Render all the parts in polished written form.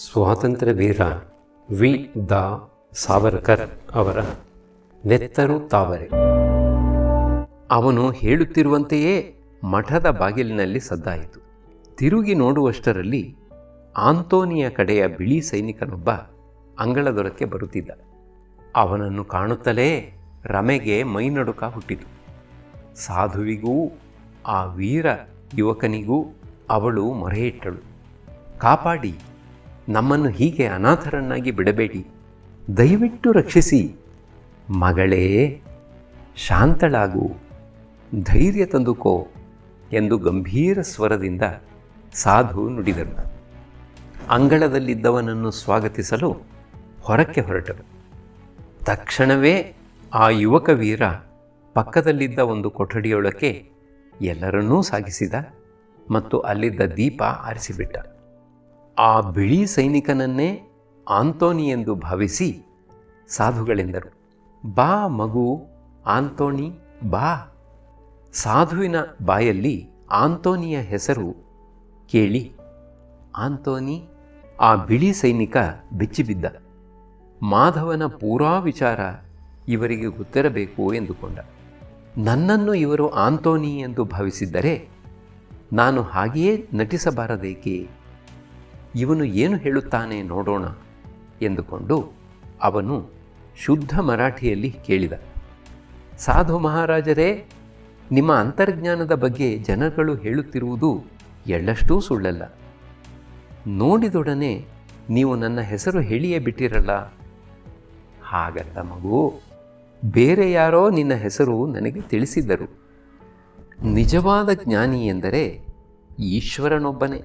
ಸ್ವಾತಂತ್ರ್ಯ ವೀರ V. The. Savarkar ಅವರ ನೆತ್ತರು ತಾವರೆ. ಅವನು ಹೇಳುತ್ತಿರುವಂತೆಯೇ ಮಠದ ಬಾಗಿಲಿನಲ್ಲಿ ಸದ್ದಾಯಿತು. ತಿರುಗಿ ನೋಡುವಷ್ಟರಲ್ಲಿ ಆಂತೋನಿಯ ಕಡೆಯ ಬಿಳಿ ಸೈನಿಕನೊಬ್ಬ ಅಂಗಳದೊಳಕ್ಕೆ ಬರುತ್ತಿದ್ದ. ಅವನನ್ನು ಕಾಣುತ್ತಲೇ ರಮೆಗೆ ಮೈನಡುಕ ಹುಟ್ಟಿತು. ಸಾಧುವಿಗೂ ಆ ವೀರ ಯುವಕನಿಗೂ ಅವಳು ಮೊರೆಯಿಟ್ಟಳು, ಕಾಪಾಡಿ, ನಮ್ಮನ್ನು ಹೀಗೆ ಅನಾಥರನ್ನಾಗಿ ಬಿಡಬೇಡಿ, ದಯವಿಟ್ಟು ರಕ್ಷಿಸಿ. ಮಗಳೇ, ಶಾಂತಳಾಗು, ಧೈರ್ಯ ತಂದುಕೋ ಎಂದು ಗಂಭೀರ ಸ್ವರದಿಂದ ಸಾಧು ನುಡಿದರು. ಅಂಗಳದಲ್ಲಿದ್ದವನನ್ನು ಸ್ವಾಗತಿಸಲು ಹೊರಕ್ಕೆ ಹೊರಟರು. ತಕ್ಷಣವೇ ಆ ಯುವಕ ವೀರ ಪಕ್ಕದಲ್ಲಿದ್ದ ಒಂದು ಕೊಠಡಿಯೊಳಕ್ಕೆ ಎಲ್ಲರನ್ನೂ ಸಾಗಿಸಿದ ಮತ್ತು ಅಲ್ಲಿದ್ದ ದೀಪ ಆರಿಸಿಬಿಟ್ಟ. ಆ ಬಿಳಿ ಸೈನಿಕನನ್ನೇ ಆಂತೋನಿ ಎಂದು ಭಾವಿಸಿ ಸಾಧುಗಳೆಂದರು, ಬಾ ಮಗು ಆಂತೋನಿ, ಬಾ. ಸಾಧುವಿನ ಬಾಯಲ್ಲಿ ಆಂತೋನಿಯ ಹೆಸರು ಕೇಳಿ ಆಂತೋನಿ, ಆ ಬಿಳಿ ಸೈನಿಕ ಬೆಚ್ಚಿಬಿದ್ದ. ಮಾಧವನ ಪೂರಾ ವಿಚಾರ ಇವರಿಗೆ ಗೊತ್ತಿರಬೇಕು ಎಂದುಕೊಂಡ. ನನ್ನನ್ನು ಇವರು ಆಂತೋನಿ ಎಂದು ಭಾವಿಸಿದ್ದರೆ ನಾನು ಹಾಗೆಯೇ ನಟಿಸಬಾರದೇಕೆ? ಇವನು ಏನು ಹೇಳುತ್ತಾನೆ ನೋಡೋಣ ಎಂದುಕೊಂಡು ಅವನು ಶುದ್ಧ ಮರಾಠಿಯಲ್ಲಿ ಕೇಳಿದ, ಸಾಧು ಮಹಾರಾಜರೇ, ನಿಮ್ಮ ಅಂತರ್ಜ್ಞಾನದ ಬಗ್ಗೆ ಜನಗಳು ಹೇಳುತ್ತಿರುವುದು ಎಳ್ಳಷ್ಟೂ ಸುಳ್ಳಲ್ಲ. ನೋಡಿದೊಡನೆ ನೀವು ನನ್ನ ಹೆಸರು ಹೇಳಿಯೇ ಬಿಟ್ಟಿರಲ್ಲ. ಹಾಗಲ್ಲ ಮಗು, ಬೇರೆ ಯಾರೋ ನಿನ್ನ ಹೆಸರು ನನಗೆ ತಿಳಿಸಿದ್ದರು. ನಿಜವಾದ ಜ್ಞಾನಿ ಎಂದರೆ ಈಶ್ವರನೊಬ್ಬನೇ.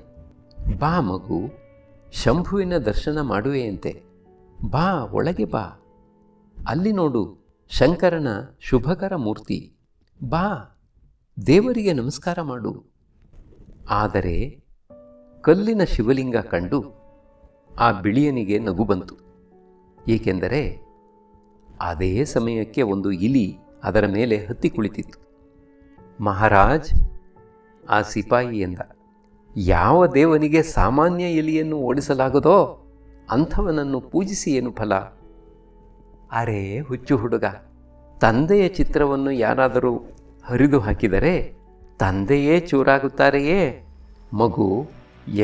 ಬಾ ಮಗು, ಶಂಭುವಿನ ದರ್ಶನ ಮಾಡುವೆಯಂತೆ. ಬಾ, ಒಳಗೆ ಬಾ. ಅಲ್ಲಿ ನೋಡು ಶಂಕರನ ಶುಭಕರ ಮೂರ್ತಿ. ಬಾ, ದೇವರಿಗೆ ನಮಸ್ಕಾರ ಮಾಡು. ಆದರೆ ಕಲ್ಲಿನ ಶಿವಲಿಂಗ ಕಂಡು ಆ ಬಿಳಿಯನಿಗೆ ನಗು ಬಂತು. ಏಕೆಂದರೆ ಅದೇ ಸಮಯಕ್ಕೆ ಒಂದು ಇಲಿ ಅದರ ಮೇಲೆ ಹತ್ತಿ ಕುಳಿತಿತ್ತು. ಮಹಾರಾಜ್, ಆ ಸಿಪಾಯಿ ಎಂದ, ಯಾವ ದೇವನಿಗೆ ಸಾಮಾನ್ಯ ಎಲಿಯನ್ನು ಓಡಿಸಲಾಗದೋ ಅಂಥವನನ್ನು ಪೂಜಿಸಿ ಏನು ಫಲ? ಅರೇ ಹುಚ್ಚು ಹುಡುಗ, ತಂದೆಯ ಚಿತ್ರವನ್ನು ಯಾರಾದರೂ ಹರಿದು ಹಾಕಿದರೆ ತಂದೆಯೇ ಚೂರಾಗುತ್ತಾರೆಯೇ? ಮಗು,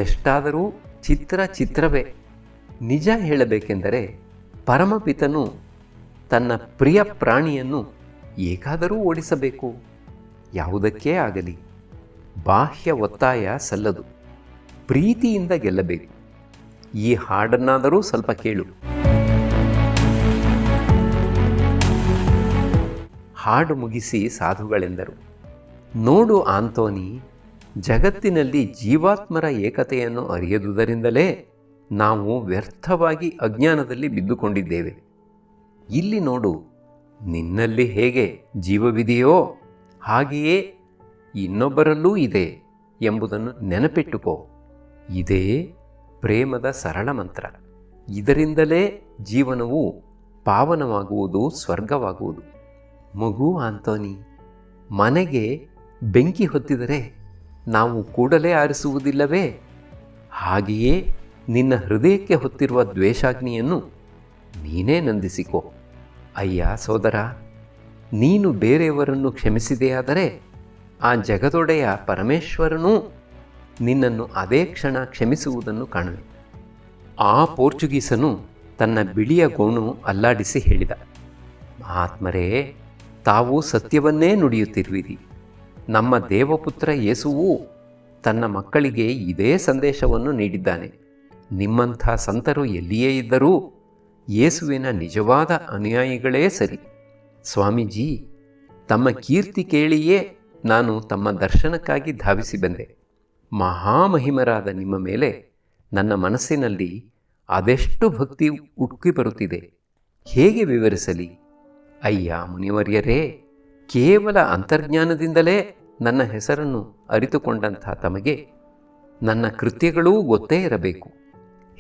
ಎಷ್ಟಾದರೂ ಚಿತ್ರವೇ. ನಿಜ ಹೇಳಬೇಕೆಂದರೆ ಪರಮಪಿತನು ತನ್ನ ಪ್ರಿಯ ಪ್ರಾಣಿಯನ್ನು ಏಕಾದರೂ ಓಡಿಸಬೇಕು. ಯಾವುದಕ್ಕೇ ಆಗಲಿ ಬಾಹ್ಯ ಒತ್ತಾಯ ಸಲ್ಲದು, ಪ್ರೀತಿಯಿಂದ ಗೆಲ್ಲಬೇಕು. ಈ ಹಾಡನ್ನಾದರೂ ಸ್ವಲ್ಪ ಕೇಳು. ಹಾಡು ಮುಗಿಸಿ ಸಾಧುಗಳೆಂದರು, ನೋಡು ಆಂತೋನಿ, ಜಗತ್ತಿನಲ್ಲಿ ಜೀವಾತ್ಮರ ಏಕತೆಯನ್ನು ಅರಿಯದುದರಿಂದಲೇ ನಾವು ವ್ಯರ್ಥವಾಗಿ ಅಜ್ಞಾನದಲ್ಲಿ ಬಿದ್ದುಕೊಂಡಿದ್ದೇವೆ. ಇಲ್ಲಿ ನೋಡು, ನಿನ್ನಲ್ಲಿ ಹೇಗೆ ಜೀವವಿದೆಯೋ ಹಾಗೆಯೇ ಇನ್ನೊಬ್ಬರಲ್ಲೂ ಇದೆ ಎಂಬುದನ್ನು ನೆನಪಿಟ್ಟುಕೋ. ಇದೇ ಪ್ರೇಮದ ಸರಳ ಮಂತ್ರ. ಇದರಿಂದಲೇ ಜೀವನವು ಪಾವನವಾಗುವುದು, ಸ್ವರ್ಗವಾಗುವುದು. ಮಗು ಆಂತೋನಿ, ಮನೆಗೆ ಬೆಂಕಿ ಹೊತ್ತಿದರೆ ನಾವು ಕೂಡಲೇ ಆರಿಸುವುದಿಲ್ಲವೇ? ಹಾಗೆಯೇ ನಿನ್ನ ಹೃದಯಕ್ಕೆ ಹೊತ್ತಿರುವ ದ್ವೇಷಾಗ್ನಿಯನ್ನು ನೀನೇ ನಂದಿಸಿಕೋ. ಅಯ್ಯ ಸೋದರ, ನೀನು ಬೇರೆಯವರನ್ನು ಕ್ಷಮಿಸಿದೆಯಾದರೆ ಆ ಜಗದೊಡೆಯ ಪರಮೇಶ್ವರನೂ ನಿನ್ನನ್ನು ಅದೇ ಕ್ಷಣ ಕ್ಷಮಿಸುವುದನ್ನು ಕಾಣುವೆ. ಆ ಪೋರ್ಚುಗೀಸನು ತನ್ನ ಬಿಳಿಯ ಗೋಣು ಅಲ್ಲಾಡಿಸಿ ಹೇಳಿದ, ಮಹಾತ್ಮರೇ, ತಾವು ಸತ್ಯವನ್ನೇ ನುಡಿಯುತ್ತಿರುವಿರಿ. ನಮ್ಮ ದೇವಪುತ್ರ ಯೇಸುವೂ ತನ್ನ ಮಕ್ಕಳಿಗೆ ಇದೇ ಸಂದೇಶವನ್ನು ನೀಡಿದ್ದಾನೆ. ನಿಮ್ಮಂಥ ಸಂತರು ಎಲ್ಲಿಯೇ ಇದ್ದರೂ ಯೇಸುವಿನ ನಿಜವಾದ ಅನುಯಾಯಿಗಳೇ ಸರಿ. ಸ್ವಾಮೀಜಿ, ತಮ್ಮ ಕೀರ್ತಿ ಕೇಳಿಯೇ ನಾನು ತಮ್ಮ ದರ್ಶನಕ್ಕಾಗಿ ಧಾವಿಸಿ ಬಂದೆ. ಮಹಾಮಹಿಮರಾದ ನಿಮ್ಮ ಮೇಲೆ ನನ್ನ ಮನಸ್ಸಿನಲ್ಲಿ ಅದೆಷ್ಟು ಭಕ್ತಿ ಉಕ್ಕಿ ಬರುತ್ತಿದೆ, ಹೇಗೆ ವಿವರಿಸಲಿ? ಅಯ್ಯ ಮುನಿವರ್ಯರೇ, ಕೇವಲ ಅಂತರ್ಜ್ಞಾನದಿಂದಲೇ ನನ್ನ ಹೆಸರನ್ನು ಅರಿತುಕೊಂಡಂಥ ತಮಗೆ ನನ್ನ ಕೃತ್ಯಗಳೂ ಗೊತ್ತೇ ಇರಬೇಕು.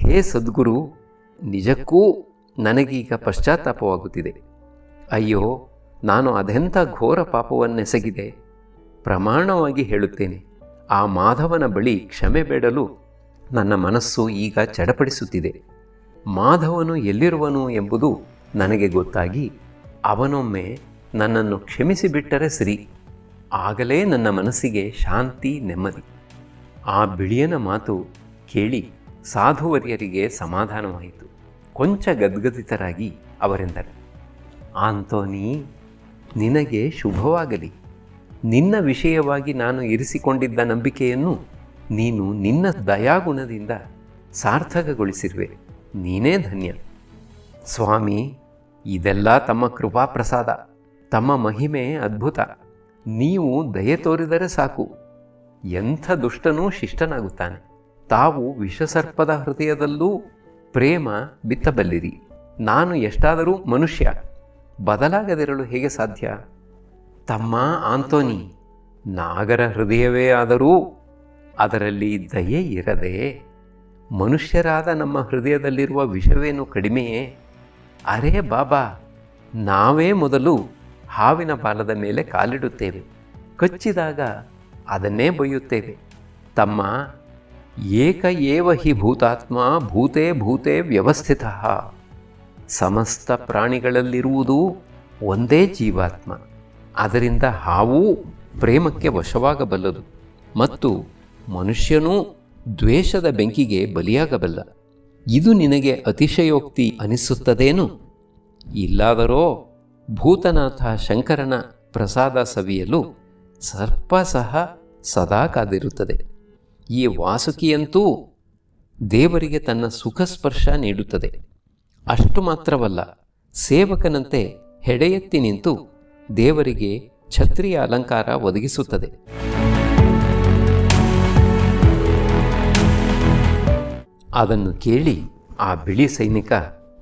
ಹೇ ಸದ್ಗುರು, ನಿಜಕ್ಕೂ ನನಗೀಗ ಪಶ್ಚಾತ್ತಾಪವಾಗುತ್ತಿದೆ. ಅಯ್ಯೋ, ನಾನು ಅದೆಂಥ ಘೋರ ಪಾಪವನ್ನೆಸಗಿದೆ. ಪ್ರಮಾಣವಾಗಿ ಹೇಳುತ್ತೇನೆ, ಆ ಮಾಧವನ ಬಳಿ ಕ್ಷಮೆ ಬೇಡಲು ನನ್ನ ಮನಸ್ಸು ಈಗ ಚಡಪಡಿಸುತ್ತಿದೆ. ಮಾಧವನು ಎಲ್ಲಿರುವನು ಎಂಬುದು ನನಗೆ ಗೊತ್ತಾಗಿ ಅವನೊಮ್ಮೆ ನನ್ನನ್ನು ಕ್ಷಮಿಸಿಬಿಟ್ಟರೆ ಸರಿ. ಆಗಲೇ ನನ್ನ ಮನಸ್ಸಿಗೆ ಶಾಂತಿ, ನೆಮ್ಮದಿ. ಆ ಬಿಳಿಯನ ಮಾತು ಕೇಳಿ ಸಾಧುವರ್ಯರಿಗೆ ಸಮಾಧಾನವಾಯಿತು. ಕೊಂಚ ಗದ್ಗದಿತರಾಗಿ ಅವರೆಂದರು, ಆಂತೋನಿ, ನಿನಗೆ ಶುಭವಾಗಲಿ. ನಿನ್ನ ವಿಷಯವಾಗಿ ನಾನು ಇರಿಸಿಕೊಂಡಿದ್ದ ನಂಬಿಕೆಯನ್ನು ನೀನು ನಿನ್ನ ದಯಾಗುಣದಿಂದ ಸಾರ್ಥಕಗೊಳಿಸಿರುವೆ. ನೀನೇ ಧನ್ಯ. ಸ್ವಾಮಿ, ಇದೆಲ್ಲ ತಮ್ಮ ಕೃಪಾಪ್ರಸಾದ. ತಮ್ಮ ಮಹಿಮೆ ಅದ್ಭುತ. ನೀವು ದಯೆ ತೋರಿದರೆ ಸಾಕು, ಎಂಥ ದುಷ್ಟನೂ ಶಿಷ್ಟನಾಗುತ್ತಾನೆ. ತಾವು ವಿಷಸರ್ಪದ ಹೃದಯದಲ್ಲೂ ಪ್ರೇಮ ಬಿತ್ತಬಲ್ಲಿರಿ. ನಾನು ಎಷ್ಟಾದರೂ ಮನುಷ್ಯ, ಬದಲಾಗದಿರಲು ಹೇಗೆ ಸಾಧ್ಯ? ತಮ್ಮ ಆಂತೋನಿ, ನಾಗರ ಹೃದಯವೇ ಆದರೂ ಅದರಲ್ಲಿ ದಯೆ ಇರದೆ ಮನುಷ್ಯರಾದ ನಮ್ಮ ಹೃದಯದಲ್ಲಿರುವ ವಿಷವೇನು ಕಡಿಮೆಯೇ? ಅರೇ ಬಾಬಾ, ನಾವೇ ಮೊದಲು ಹಾವಿನ ಬಾಲದ ಮೇಲೆ ಕಾಲಿಡುತ್ತೇವೆ, ಕಚ್ಚಿದಾಗ ಅದನ್ನೇ ಬೊಯ್ಯುತ್ತೇವೆ. ತಮ್ಮ ಏಕ ಏವ ಹಿ ಭೂತಾತ್ಮ ಭೂತೇ ಭೂತೇ ವ್ಯವಸ್ಥಿತಃ. ಸಮಸ್ತ ಪ್ರಾಣಿಗಳಲ್ಲಿರುವುದು ಒಂದೇ ಜೀವಾತ್ಮ. ಅದರಿಂದ ಹಾವೂ ಪ್ರೇಮಕ್ಕೆ ವಶವಾಗಬಲ್ಲದು ಮತ್ತು ಮನುಷ್ಯನೂ ದ್ವೇಷದ ಬೆಂಕಿಗೆ ಬಲಿಯಾಗಬಲ್ಲ. ಇದು ನಿನಗೆ ಅತಿಶಯೋಕ್ತಿ ಅನಿಸುತ್ತದೇನು? ಇಲ್ಲಾದರೋ ಭೂತನಾಥ ಶಂಕರನ ಪ್ರಸಾದ ಸವಿಯಲು ಸರ್ಪ ಸಹ ಸದಾ ಕಾದಿರುತ್ತದೆ. ಈ ವಾಸುಕಿಯಂತೂ ದೇವರಿಗೆ ತನ್ನ ಸುಖ ಸ್ಪರ್ಶ ನೀಡುತ್ತದೆ. ಅಷ್ಟು ಮಾತ್ರವಲ್ಲ, ಸೇವಕನಂತೆ ಹೆಡೆಯೆತ್ತಿ ನಿಂತು ದೇವರಿಗೆ ಛತ್ರಿಯ ಅಲಂಕಾರ ಒದಗಿಸುತ್ತದೆ. ಅದನ್ನು ಕೇಳಿ ಆ ಬಿಳಿ ಸೈನಿಕ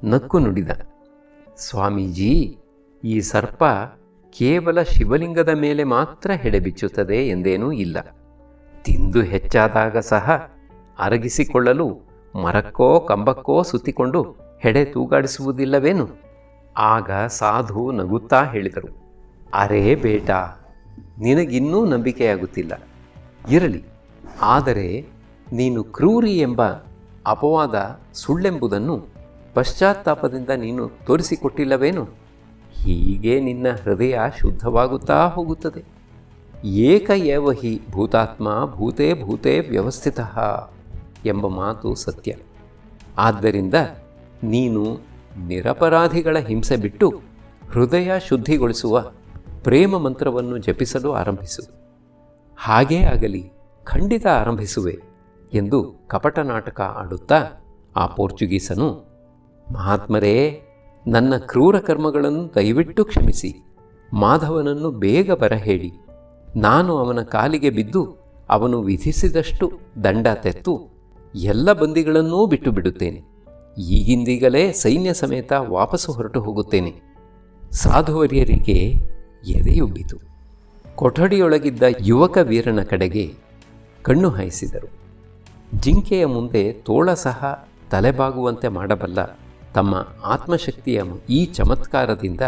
ನಕ್ಕು ನುಡಿದ, ಸ್ವಾಮೀಜಿ, ಈ ಸರ್ಪ ಕೇವಲ ಶಿವಲಿಂಗದ ಮೇಲೆ ಮಾತ್ರ ಹೆಡೆಬಿಚ್ಚುತ್ತದೆ ಎಂದೇನೂ ಇಲ್ಲ. ತಿಂದು ಹೆಚ್ಚಾದಾಗ ಸಹ ಅರಗಿಸಿಕೊಳ್ಳಲು ಮರಕ್ಕೋ ಕಂಬಕ್ಕೋ ಸುತ್ತಿಕೊಂಡು ಹೆಡೆ ತೂಗಾಡಿಸುವುದಿಲ್ಲವೇನು? ಆಗ ಸಾಧು ನಗುತ್ತಾ ಹೇಳಿದರು, ಅರೇ ಬೇಟಾ, ನಿನಗಿನ್ನೂ ನಂಬಿಕೆಯಾಗುತ್ತಿಲ್ಲ. ಇರಲಿ, ಆದರೆ ನೀನು ಕ್ರೂರಿ ಎಂಬ ಅಪವಾದ ಸುಳ್ಳೆಂಬುದನ್ನು ಪಶ್ಚಾತ್ತಾಪದಿಂದ ನೀನು ತೋರಿಸಿಕೊಟ್ಟಿಲ್ಲವೇನು? ಹೀಗೆ ನಿನ್ನ ಹೃದಯ ಶುದ್ಧವಾಗುತ್ತಾ ಹೋಗುತ್ತದೆ. ಏಕ ಏವ ಹಿ ಭೂತಾತ್ಮ ಭೂತೇ ಭೂತೇ ವ್ಯವಸ್ಥಿತಃ ಎಂಬ ಮಾತು ಸತ್ಯ. ಆದ್ದರಿಂದ ನೀನು ನಿರಪರಾಧಿಗಳ ಹಿಂಸೆ ಬಿಟ್ಟು ಹೃದಯ ಶುದ್ಧಿಗೊಳಿಸುವ ಪ್ರೇಮ ಮಂತ್ರವನ್ನು ಜಪಿಸಲು ಆರಂಭಿಸು. ಹಾಗೇ ಆಗಲಿ, ಖಂಡಿತ ಆರಂಭಿಸುವೆ ಎಂದು ಕಪಟ ನಾಟಕ ಆಡುತ್ತಾ ಆ ಪೋರ್ಚುಗೀಸನು, ಮಹಾತ್ಮರೇ, ನನ್ನ ಕ್ರೂರ ಕರ್ಮಗಳನ್ನು ದಯವಿಟ್ಟು ಕ್ಷಮಿಸಿ. ಮಾಧವನನ್ನು ಬೇಗ ಬರಹೇಳಿ. ನಾನು ಅವನ ಕಾಲಿಗೆ ಬಿದ್ದು ಅವನು ವಿಧಿಸಿದಷ್ಟು ದಂಡ ತೆತ್ತು ಎಲ್ಲ ಬಂದಿಗಳನ್ನೂ ಬಿಟ್ಟು ಬಿಡುತ್ತೇನೆ. ಈಗಿಂದೀಗಲೇ ಸೈನ್ಯ ಸಮೇತ ವಾಪಸ್ಸು ಹೊರಟು ಹೋಗುತ್ತೇನೆ. ಸಾಧುವರ್ಯರಿಗೆ ಎದೆಯುಬ್ಬಿತು. ಕೊಠಡಿಯೊಳಗಿದ್ದ ಯುವಕ ವೀರನ ಕಡೆಗೆ ಕಣ್ಣು ಹಾಯಿಸಿದರು. ಜಿಂಕೆಯ ಮುಂದೆ ತೋಳ ಸಹ ತಲೆಬಾಗುವಂತೆ ಮಾಡಬಲ್ಲ ತಮ್ಮ ಆತ್ಮಶಕ್ತಿಯ ಈ ಚಮತ್ಕಾರದಿಂದ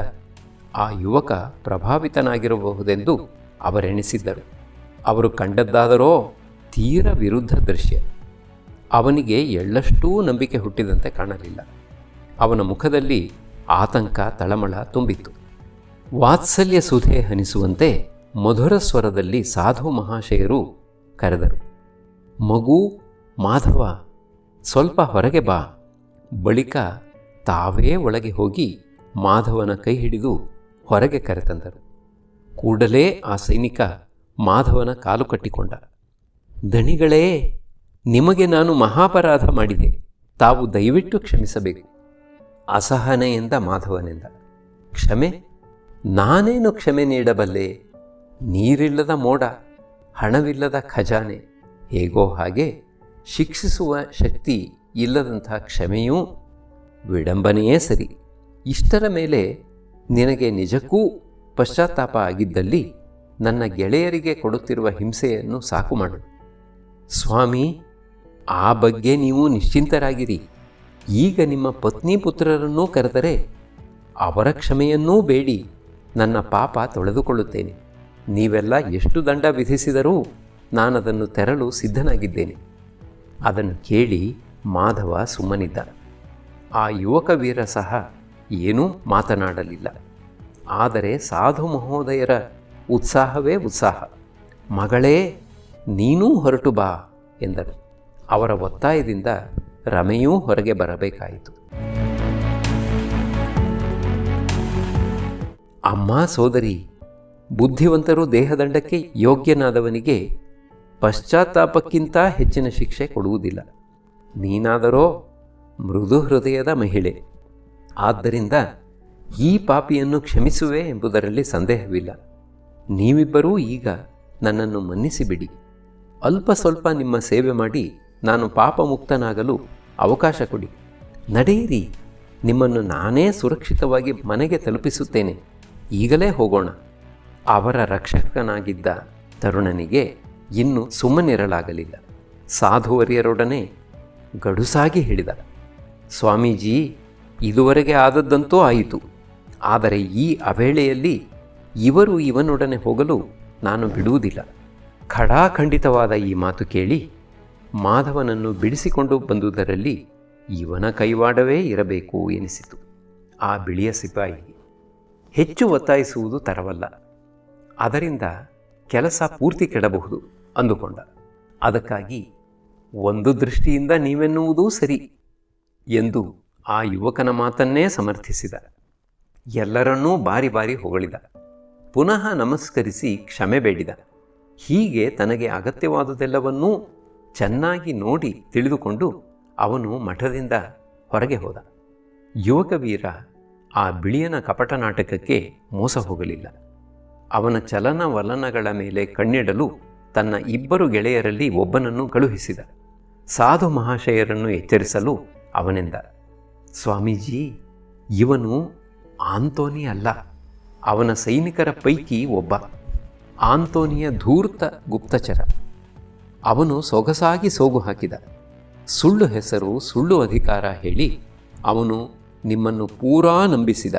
ಆ ಯುವಕ ಪ್ರಭಾವಿತನಾಗಿರಬಹುದೆಂದು ಅವರೆಣಿಸಿದ್ದರು. ಅವರು ಕಂಡದ್ದಾದರೋ ತೀರ ವಿರುದ್ಧ ದೃಶ್ಯ. ಅವನಿಗೆ ಎಳ್ಳಷ್ಟೂ ನಂಬಿಕೆ ಹುಟ್ಟಿದಂತೆ ಕಾಣಲಿಲ್ಲ. ಅವನ ಮುಖದಲ್ಲಿ ಆತಂಕ, ತಳಮಳ ತುಂಬಿತ್ತು. ವಾತ್ಸಲ್ಯ ಸುಧೆ ಹನಿಸುವಂತೆ ಮಧುರ ಸ್ವರದಲ್ಲಿ ಸಾಧು ಮಹಾಶಯರು ಕರೆದರು, ಮಗು ಮಾಧವ, ಸ್ವಲ್ಪ ಹೊರಗೆ ಬಾ. ಬಳಿಕ ತಾವೇ ಒಳಗೆ ಹೋಗಿ ಮಾಧವನ ಕೈ ಹಿಡಿದು ಹೊರಗೆ ಕರೆತಂದರು. ಕೂಡಲೇ ಆ ಸೈನಿಕ ಮಾಧವನ ಕಾಲು ಕಟ್ಟಿಕೊಂಡ. ದಣಿಗಳೇ, ನಿಮಗೆ ನಾನು ಮಹಾಪರಾಧ ಮಾಡಿದೆ, ತಾವು ದಯವಿಟ್ಟು ಕ್ಷಮಿಸಬೇಕು. ಅಸಹನೆಯಿಂದ ಮಾಧವನಿಂದ, ಕ್ಷಮೆ? ನಾನೇನು ಕ್ಷಮೆ ನೀಡಬಲ್ಲೆ? ನೀರಿಲ್ಲದ ಮೋಡ, ಹಣವಿಲ್ಲದ ಖಜಾನೆ. ಹೇಗೋ ಹಾಗೆ ಶಿಕ್ಷಿಸುವ ಶಕ್ತಿ ಇಲ್ಲದಂಥ ಕ್ಷಮೆಯೂ ವಿಡಂಬನೆಯೇ ಸರಿ. ಇಷ್ಟರ ಮೇಲೆ ನಿನಗೆ ನಿಜಕ್ಕೂ ಪಶ್ಚಾತ್ತಾಪ ಆಗಿದ್ದಲ್ಲಿ ನನ್ನ ಗೆಳೆಯರಿಗೆ ಕೊಡುತ್ತಿರುವ ಹಿಂಸೆಯನ್ನು ಸಾಕು ಮಾಡು. ಸ್ವಾಮಿ, ಆ ಬಗ್ಗೆ ನೀವು ನಿಶ್ಚಿಂತರಾಗಿರಿ. ಈಗ ನಿಮ್ಮ ಪತ್ನಿ ಪುತ್ರರನ್ನೂ ಕರೆದರೆ ಅವರ ಕ್ಷಮೆಯನ್ನೂ ಬೇಡಿ ನನ್ನ ಪಾಪ ತೊಳೆದುಕೊಳ್ಳುತ್ತೇನೆ. ನೀವೆಲ್ಲ ಎಷ್ಟು ದಂಡ ವಿಧಿಸಿದರೂ ನಾನದನ್ನು ತೆರಲು ಸಿದ್ಧನಾಗಿದ್ದೇನೆ. ಅದನ್ನು ಕೇಳಿ ಮಾಧವ ಸುಮ್ಮನಿದ್ದ. ಆ ಯುವಕ ವೀರ ಸಹ ಏನೂ ಮಾತನಾಡಲಿಲ್ಲ. ಆದರೆ ಸಾಧು ಮಹೋದಯರ ಉತ್ಸಾಹವೇ ಉತ್ಸಾಹ. ಮಗಳೇ, ನೀನೂ ಹೊರಟು ಬಾ ಎಂದರು. ಅವರ ಒತ್ತಾಯದಿಂದ ರಮೆಯೂ ಹೊರಗೆ ಬರಬೇಕಾಯಿತು. ಅಮ್ಮ ಸೋದರಿ, ಬುದ್ಧಿವಂತರು ದೇಹದಂಡಕ್ಕೆ ಯೋಗ್ಯನಾದವನಿಗೆ ಪಶ್ಚಾತ್ತಾಪಕ್ಕಿಂತ ಹೆಚ್ಚಿನ ಶಿಕ್ಷೆ ಕೊಡುವುದಿಲ್ಲ. ನೀನಾದರೋ ಮೃದು ಹೃದಯದ ಮಹಿಳೆ. ಆದ್ದರಿಂದ ಈ ಪಾಪಿಯನ್ನು ಕ್ಷಮಿಸುವೆ ಎಂಬುದರಲ್ಲಿ ಸಂದೇಹವಿಲ್ಲ. ನೀವಿಬ್ಬರೂ ಈಗ ನನ್ನನ್ನು ಮನ್ನಿಸಿಬಿಡಿ. ಅಲ್ಪ ಸ್ವಲ್ಪ ನಿಮ್ಮ ಸೇವೆ ಮಾಡಿ ನಾನು ಪಾಪಮುಕ್ತನಾಗಲು ಅವಕಾಶ ಕೊಡಿ. ನಡೆಯಿರಿ, ನಿಮ್ಮನ್ನು ನಾನೇ ಸುರಕ್ಷಿತವಾಗಿ ಮನೆಗೆ ತಲುಪಿಸುತ್ತೇನೆ. ಈಗಲೇ ಹೋಗೋಣ. ಅವರ ರಕ್ಷಕನಾಗಿದ್ದ ತರುಣನಿಗೆ ಇನ್ನು ಸುಮ್ಮನಿರಲಾಗಲಿಲ್ಲ. ಸಾಧುವರಿಯರೊಡನೆ ಗಡುಸಾಗಿ ಹೇಳಿದ, ಸ್ವಾಮೀಜಿ, ಇದುವರೆಗೆ ಆದದ್ದಂತೂ ಆಯಿತು. ಆದರೆ ಈ ಅವೇಳೆಯಲ್ಲಿ ಇವರು ಇವನೊಡನೆ ಹೋಗಲು ನಾನು ಬಿಡುವುದಿಲ್ಲ. ಖಡಾಖಂಡಿತವಾದ ಈ ಮಾತು ಕೇಳಿ ಮಾಧವನನ್ನು ಬಿಡಿಸಿಕೊಂಡು ಬಂದುದರಲ್ಲಿ ಇವನ ಕೈವಾಡವೇ ಇರಬೇಕು ಎನಿಸಿತು. ಆ ಬಿಳಿಯ ಸಿಪಾಯಿಗೆ ಹೆಚ್ಚು ಒತ್ತಾಯಿಸುವುದು ತರವಲ್ಲ, ಅದರಿಂದ ಕೆಲಸ ಪೂರ್ತಿ ಕೆಡಬಹುದು ಅಂದುಕೊಂಡ. ಅದಕ್ಕಾಗಿ ಒಂದು ದೃಷ್ಟಿಯಿಂದ ನೀವೆನ್ನುವುದೂ ಸರಿ ಎಂದು ಆ ಯುವಕನ ಮಾತನ್ನೇ ಸಮರ್ಥಿಸಿದ. ಎಲ್ಲರನ್ನೂ ಬಾರಿ ಬಾರಿ ಹೊಗಳಿದ. ಪುನಃ ನಮಸ್ಕರಿಸಿ ಕ್ಷಮೆ ಬೇಡಿದ. ಹೀಗೆ ತನಗೆ ಅಗತ್ಯವಾದುದೆಲ್ಲವನ್ನೂ ಚೆನ್ನಾಗಿ ನೋಡಿ ತಿಳಿದುಕೊಂಡು ಅವನು ಮಠದಿಂದ ಹೊರಗೆ ಹೋದ. ಯುವಕ ವೀರ ಆ ಬಿಳಿಯನ ಕಪಟ ನಾಟಕಕ್ಕೆ ಮೋಸ ಹೋಗಲಿಲ್ಲ. ಅವನ ಚಲನವಲನಗಳ ಮೇಲೆ ಕಣ್ಣಿಡಲು ತನ್ನ ಇಬ್ಬರು ಗೆಳೆಯರಲ್ಲಿ ಒಬ್ಬನನ್ನು ಕಳುಹಿಸಿದ. ಸಾಧು ಮಹಾಶಯರನ್ನು ಎಚ್ಚರಿಸಲು ಅವನೆಂದ, ಸ್ವಾಮೀಜಿ, ಇವನು ಆಂತೋನಿ ಅಲ್ಲ, ಅವನ ಸೈನಿಕರ ಪೈಕಿ ಒಬ್ಬ. ಆಂತೋನಿಯ ಧೂರ್ತ ಗುಪ್ತಚರ. ಅವನು ಸೊಗಸಾಗಿ ಸೋಗು ಹಾಕಿದ. ಸುಳ್ಳು ಹೆಸರು, ಸುಳ್ಳು ಅಧಿಕಾರ ಹೇಳಿ ಅವನು ನಿಮ್ಮನ್ನು ಪೂರಾ ನಂಬಿಸಿದ.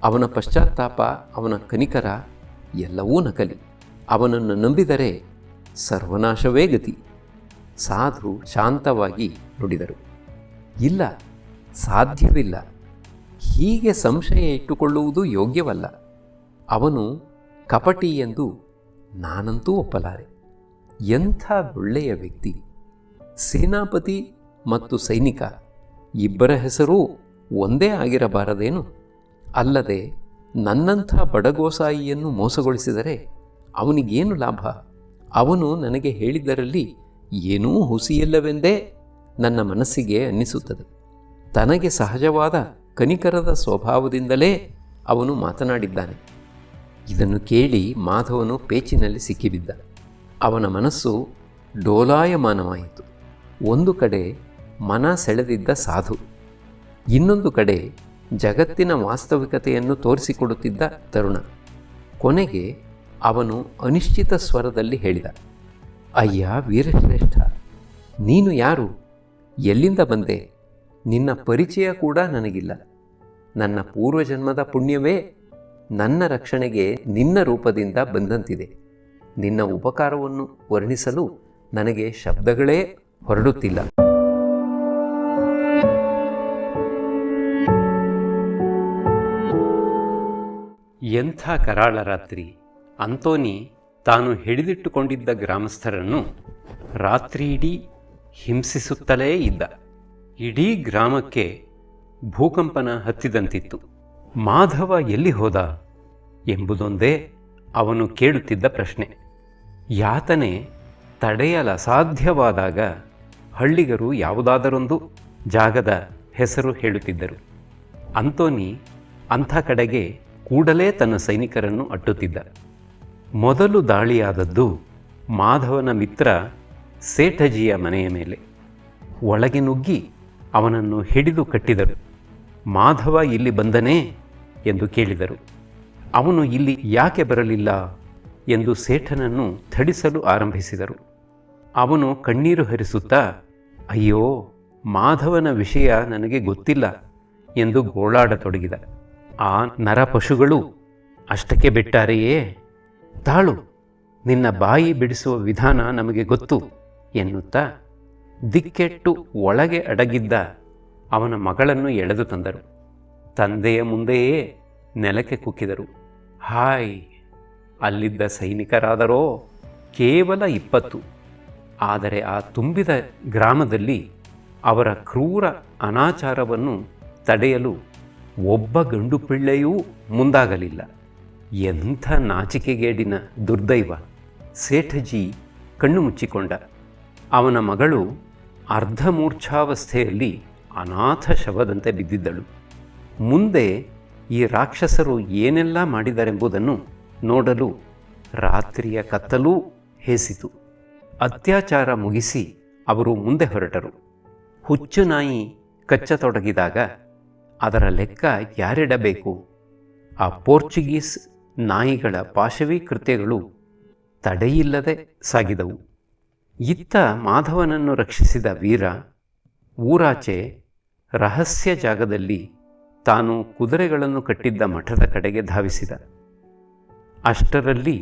ಅವನ ಪಶ್ಚಾತ್ತಾಪ, ಅವನ ಕನಿಕರ ಎಲ್ಲವೂ ನಕಲಿ. ಅವನನ್ನು ನಂಬಿದರೆ ಸರ್ವನಾಶವೇ ಗತಿ. ಸಾಧು ಶಾಂತವಾಗಿ ನುಡಿದರು, ಇಲ್ಲ, ಸಾಧ್ಯವಿಲ್ಲ. ಹೀಗೆ ಸಂಶಯ ಇಟ್ಟುಕೊಳ್ಳುವುದು ಯೋಗ್ಯವಲ್ಲ. ಅವನು ಕಪಟಿ ಎಂದು ನಾನಂತೂ ಒಪ್ಪಲಾರೆ. ಎಂಥ ಒಳ್ಳೆಯ ವ್ಯಕ್ತಿ! ಸೇನಾಪತಿ ಮತ್ತು ಸೈನಿಕ ಇಬ್ಬರ ಹೆಸರೂ ಒಂದೇ ಆಗಿರಬಾರದೇನು? ಅಲ್ಲದೆ ನನ್ನಂಥ ಬಡಗೋಸಾಯಿಯನ್ನು ಮೋಸಗೊಳಿಸಿದರೆ ಅವನಿಗೇನು ಲಾಭ? ಅವನು ನನಗೆ ಹೇಳಿದ್ದರಲ್ಲಿ ಏನೂ ಹುಸಿಯಿಲ್ಲವೆಂದೇ ನನ್ನ ಮನಸ್ಸಿಗೆ ಅನ್ನಿಸುತ್ತದೆ. ತನಗೆ ಸಹಜವಾದ ಕನಿಕರದ ಸ್ವಭಾವದಿಂದಲೇ ಅವನು ಮಾತನಾಡಿದ್ದಾನೆ. ಇದನ್ನು ಕೇಳಿ ಮಾಧವನು ಪೇಚಿನಲ್ಲಿ ಸಿಕ್ಕಿಬಿದ್ದ. ಅವನ ಮನಸ್ಸು ಡೋಲಾಯಮಾನವಾಯಿತು. ಒಂದು ಕಡೆ ಮನ ಸೆಳೆದಿದ್ದ ಸಾಧು, ಇನ್ನೊಂದು ಕಡೆ ಜಗತ್ತಿನ ವಾಸ್ತವಿಕತೆಯನ್ನು ತೋರಿಸಿಕೊಡುತ್ತಿದ್ದ ತರುಣ. ಕೊನೆಗೆ ಅವನು ಅನಿಶ್ಚಿತ ಸ್ವರದಲ್ಲಿ ಹೇಳಿದ, ಅಯ್ಯ ವೀರಶ್ರೇಷ್ಠ, ನೀನು ಯಾರು? ಎಲ್ಲಿಂದ ಬಂದೆ? ನಿನ್ನ ಪರಿಚಯ ಕೂಡ ನನಗಿಲ್ಲ. ನನ್ನ ಪೂರ್ವಜನ್ಮದ ಪುಣ್ಯವೇ ನನ್ನ ರಕ್ಷಣೆಗೆ ನಿನ್ನ ರೂಪದಿಂದ ಬಂದಂತಿದೆ. ನಿನ್ನ ಉಪಕಾರವನ್ನು ವರ್ಣಿಸಲು ನನಗೆ ಶಬ್ದಗಳೇ ಹೊರಡುತ್ತಿಲ್ಲ. ಎಂಥ ಕರಾಳ ರಾತ್ರಿ! ಅಂತೋನಿ ತಾನು ಹಿಡಿದಿಟ್ಟುಕೊಂಡಿದ್ದ ಗ್ರಾಮಸ್ಥರನ್ನು ರಾತ್ರಿಯಿಡೀ ಹಿಂಸಿಸುತ್ತಲೇ ಇದ್ದ. ಇಡೀ ಗ್ರಾಮಕ್ಕೆ ಭೂಕಂಪನ ಹತ್ತಿದಂತಿತ್ತು. ಮಾಧವ ಎಲ್ಲಿ ಹೋದ ಎಂಬುದೊಂದೇ ಅವನು ಕೇಳುತ್ತಿದ್ದ ಪ್ರಶ್ನೆ. ಯಾತನೆ ತಡೆಯಲಸಾಧ್ಯವಾದಾಗ ಹಳ್ಳಿಗರು ಯಾವುದಾದರೊಂದು ಜಾಗದ ಹೆಸರು ಹೇಳುತ್ತಿದ್ದರು. ಅಂತೋನಿ ಅಂಥ ಕಡೆಗೆ ಕೂಡಲೇ ತನ್ನ ಸೈನಿಕರನ್ನು ಅಟ್ಟುತ್ತಿದ್ದ. ಮೊದಲು ದಾಳಿಯಾದದ್ದು ಮಾಧವನ ಮಿತ್ರ ಸೇಠಜಿಯ ಮನೆಯ ಮೇಲೆ. ಒಳಗೆ ನುಗ್ಗಿ ಅವನನ್ನು ಹಿಡಿದು ಕಟ್ಟಿದರು. ಮಾಧವ ಇಲ್ಲಿ ಬಂದನೇ ಎಂದು ಕೇಳಿದರು. ಅವನು ಇಲ್ಲಿ ಯಾಕೆ ಬರಲಿಲ್ಲ ಎಂದು ಸೇಠನನ್ನು ಥಡಿಸಲು ಆರಂಭಿಸಿದರು. ಅವನು ಕಣ್ಣೀರು ಹರಿಸುತ್ತಾ, ಅಯ್ಯೋ, ಮಾಧವನ ವಿಷಯ ನನಗೆ ಗೊತ್ತಿಲ್ಲ ಎಂದು ಗೋಳಾಡತೊಡಗಿದ. ಆ ನರಪಶುಗಳು ಅಷ್ಟಕ್ಕೆ ಬಿಟ್ಟಾರೆಯೇ? ತಾಳು, ನಿನ್ನ ಬಾಯಿ ಬಿಡಿಸುವ ವಿಧಾನ ನಮಗೆ ಗೊತ್ತು ಎನ್ನುತ್ತಾ ದಿಕ್ಕೆಟ್ಟು ಒಳಗೆ ಅಡಗಿದ್ದ ಅವನ ಮಗಳನ್ನು ಎಳೆದು ತಂದರು. ತಂದೆಯ ಮುಂದೆಯೇ ನೆಲಕ್ಕೆ ಕುಕ್ಕಿದರು. ಹಾಯ್! ಅಲ್ಲಿದ್ದ ಸೈನಿಕರಾದರೋ ಕೇವಲ 20. ಆದರೆ ಆ ತುಂಬಿದ ಗ್ರಾಮದಲ್ಲಿ ಅವರ ಕ್ರೂರ ಅನಾಚಾರವನ್ನು ತಡೆಯಲು ಒಬ್ಬ ಗಂಡು ಪಿಳ್ಳೆಯೂ ಮುಂದಾಗಲಿಲ್ಲ. ಎಂಥ ನಾಚಿಕೆಗೇಡಿನ ದುರ್ದೈವ! ಸೇಠಜಿ ಕಣ್ಣು ಮುಚ್ಚಿಕೊಂಡ. ಅವನ ಮಗಳು ಅರ್ಧಮೂರ್ಛಾವಸ್ಥೆಯಲ್ಲಿ ಅನಾಥ ಶವದಂತೆ ಬಿದ್ದಿದ್ದಳು. ಮುಂದೆ ಈ ರಾಕ್ಷಸರು ಏನೆಲ್ಲ ಮಾಡಿದರೆಂಬುದನ್ನು ನೋಡಲು ರಾತ್ರಿಯ ಕತ್ತಲೂ ಹೇಸಿತು. ಅತ್ಯಾಚಾರ ಮುಗಿಸಿ ಅವರು ಮುಂದೆ ಹೊರಟರು. ಹುಚ್ಚು ನಾಯಿ ಕಚ್ಚತೊಡಗಿದಾಗ ಅದರ ಲೆಕ್ಕ ಯಾರಿಡಬೇಕು? ಆ ಪೋರ್ಚುಗೀಸ್ ನಾಯಿಗಳ ಪಾಶವಿ ಕೃತ್ಯಗಳು ತಡೆಯಿಲ್ಲದೆ ಸಾಗಿದವು. ಇತ್ತ ಮಾಧವನನ್ನು ರಕ್ಷಿಸಿದ ವೀರ ಊರಾಚೆ ರಹಸ್ಯ ಜಾಗದಲ್ಲಿ ತಾನು ಕುದುರೆಗಳನ್ನು ಕಟ್ಟಿದ್ದ ಮಠದ ಕಡೆಗೆ ಧಾವಿಸಿದ. ಅಷ್ಟರಲ್ಲಿ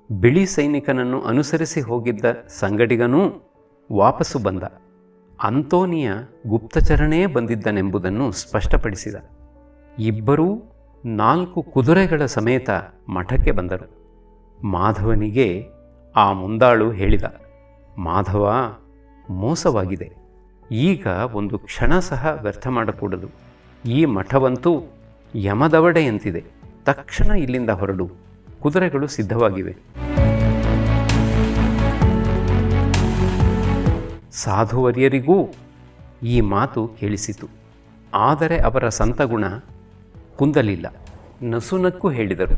ಬಿಳಿ ಸೈನಿಕನನ್ನು ಅನುಸರಿಸಿ ಹೋಗಿದ್ದ ಸಂಗಡಿಗನೂ ವಾಪಸ್ಸು ಬಂದ. ಅಂತೋನಿಯ ಗುಪ್ತಚರನೇ ಬಂದಿದ್ದನೆಂಬುದನ್ನು ಸ್ಪಷ್ಟಪಡಿಸಿದ. ಇಬ್ಬರೂ 4 ಕುದುರೆಗಳ ಸಮೇತ ಮಠಕ್ಕೆ ಬಂದರು. ಮಾಧವನಿಗೆ ಆ ಮುಂದಾಳು ಹೇಳಿದ, ಮಾಧವ, ಮೋಸವಾಗಿದೆ. ಈಗ ಒಂದು ಕ್ಷಣ ಸಹ ವ್ಯರ್ಥ ಮಾಡಕೂಡದು. ಈ ಮಠವಂತೂ ಯಮದವಡೆಯಂತಿದೆ. ತಕ್ಷಣ ಇಲ್ಲಿಂದ ಹೊರಡು. ಕುದುರೆಗಳು ಸಿದ್ಧವಾಗಿವೆ. ಸಾಧುವರ್ಯರಿಗೂ ಈ ಮಾತು ಕೇಳಿಸಿತು. ಆದರೆ ಅವರ ಸಂತಗುಣ ಕುಂದಲಿಲ್ಲ. ನಸುನಕ್ಕೂ ಹೇಳಿದರು,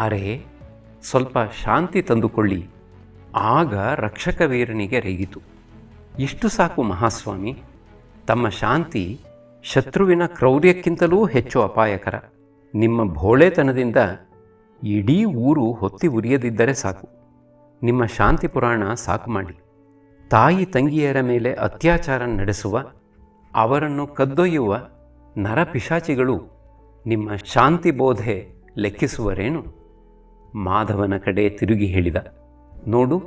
ಅರೆ, ಸ್ವಲ್ಪ ಶಾಂತಿ ತಂದುಕೊಳ್ಳಿ. ಆಗ ರಕ್ಷಕ ವೀರನಿಗೆ ರೇಗಿತು. ಇಷ್ಟು ಸಾಕು ಮಹಾಸ್ವಾಮಿ. ತಮ್ಮ ಶಾಂತಿ ಶತ್ರುವಿನ ಕ್ರೌರ್ಯಕ್ಕಿಂತಲೂ ಹೆಚ್ಚು ಅಪಾಯಕರ. ನಿಮ್ಮ ಭೋಳೆತನದಿಂದ ಇಡೀ ಊರು ಹೊತ್ತಿ ಉರಿಯದಿದ್ದರೆ ಸಾಕು. ನಿಮ್ಮ ಶಾಂತಿ ಪುರಾಣ ಸಾಕು ಮಾಡಿ. ತಾಯಿ ತಂಗಿಯರ ಮೇಲೆ ಅತ್ಯಾಚಾರ ನಡೆಸುವ, ಅವರನ್ನು ಕದ್ದೊಯ್ಯುವ ನರಪಿಶಾಚಿಗಳು ನಿಮ್ಮ ಶಾಂತಿ ಬೋಧೆ ಲೆಕ್ಕಿಸುವರೇನು? ಮಾಧವನ ಕಡೆ ತಿರುಗಿ ಹೇಳಿದ, ನೋಡು,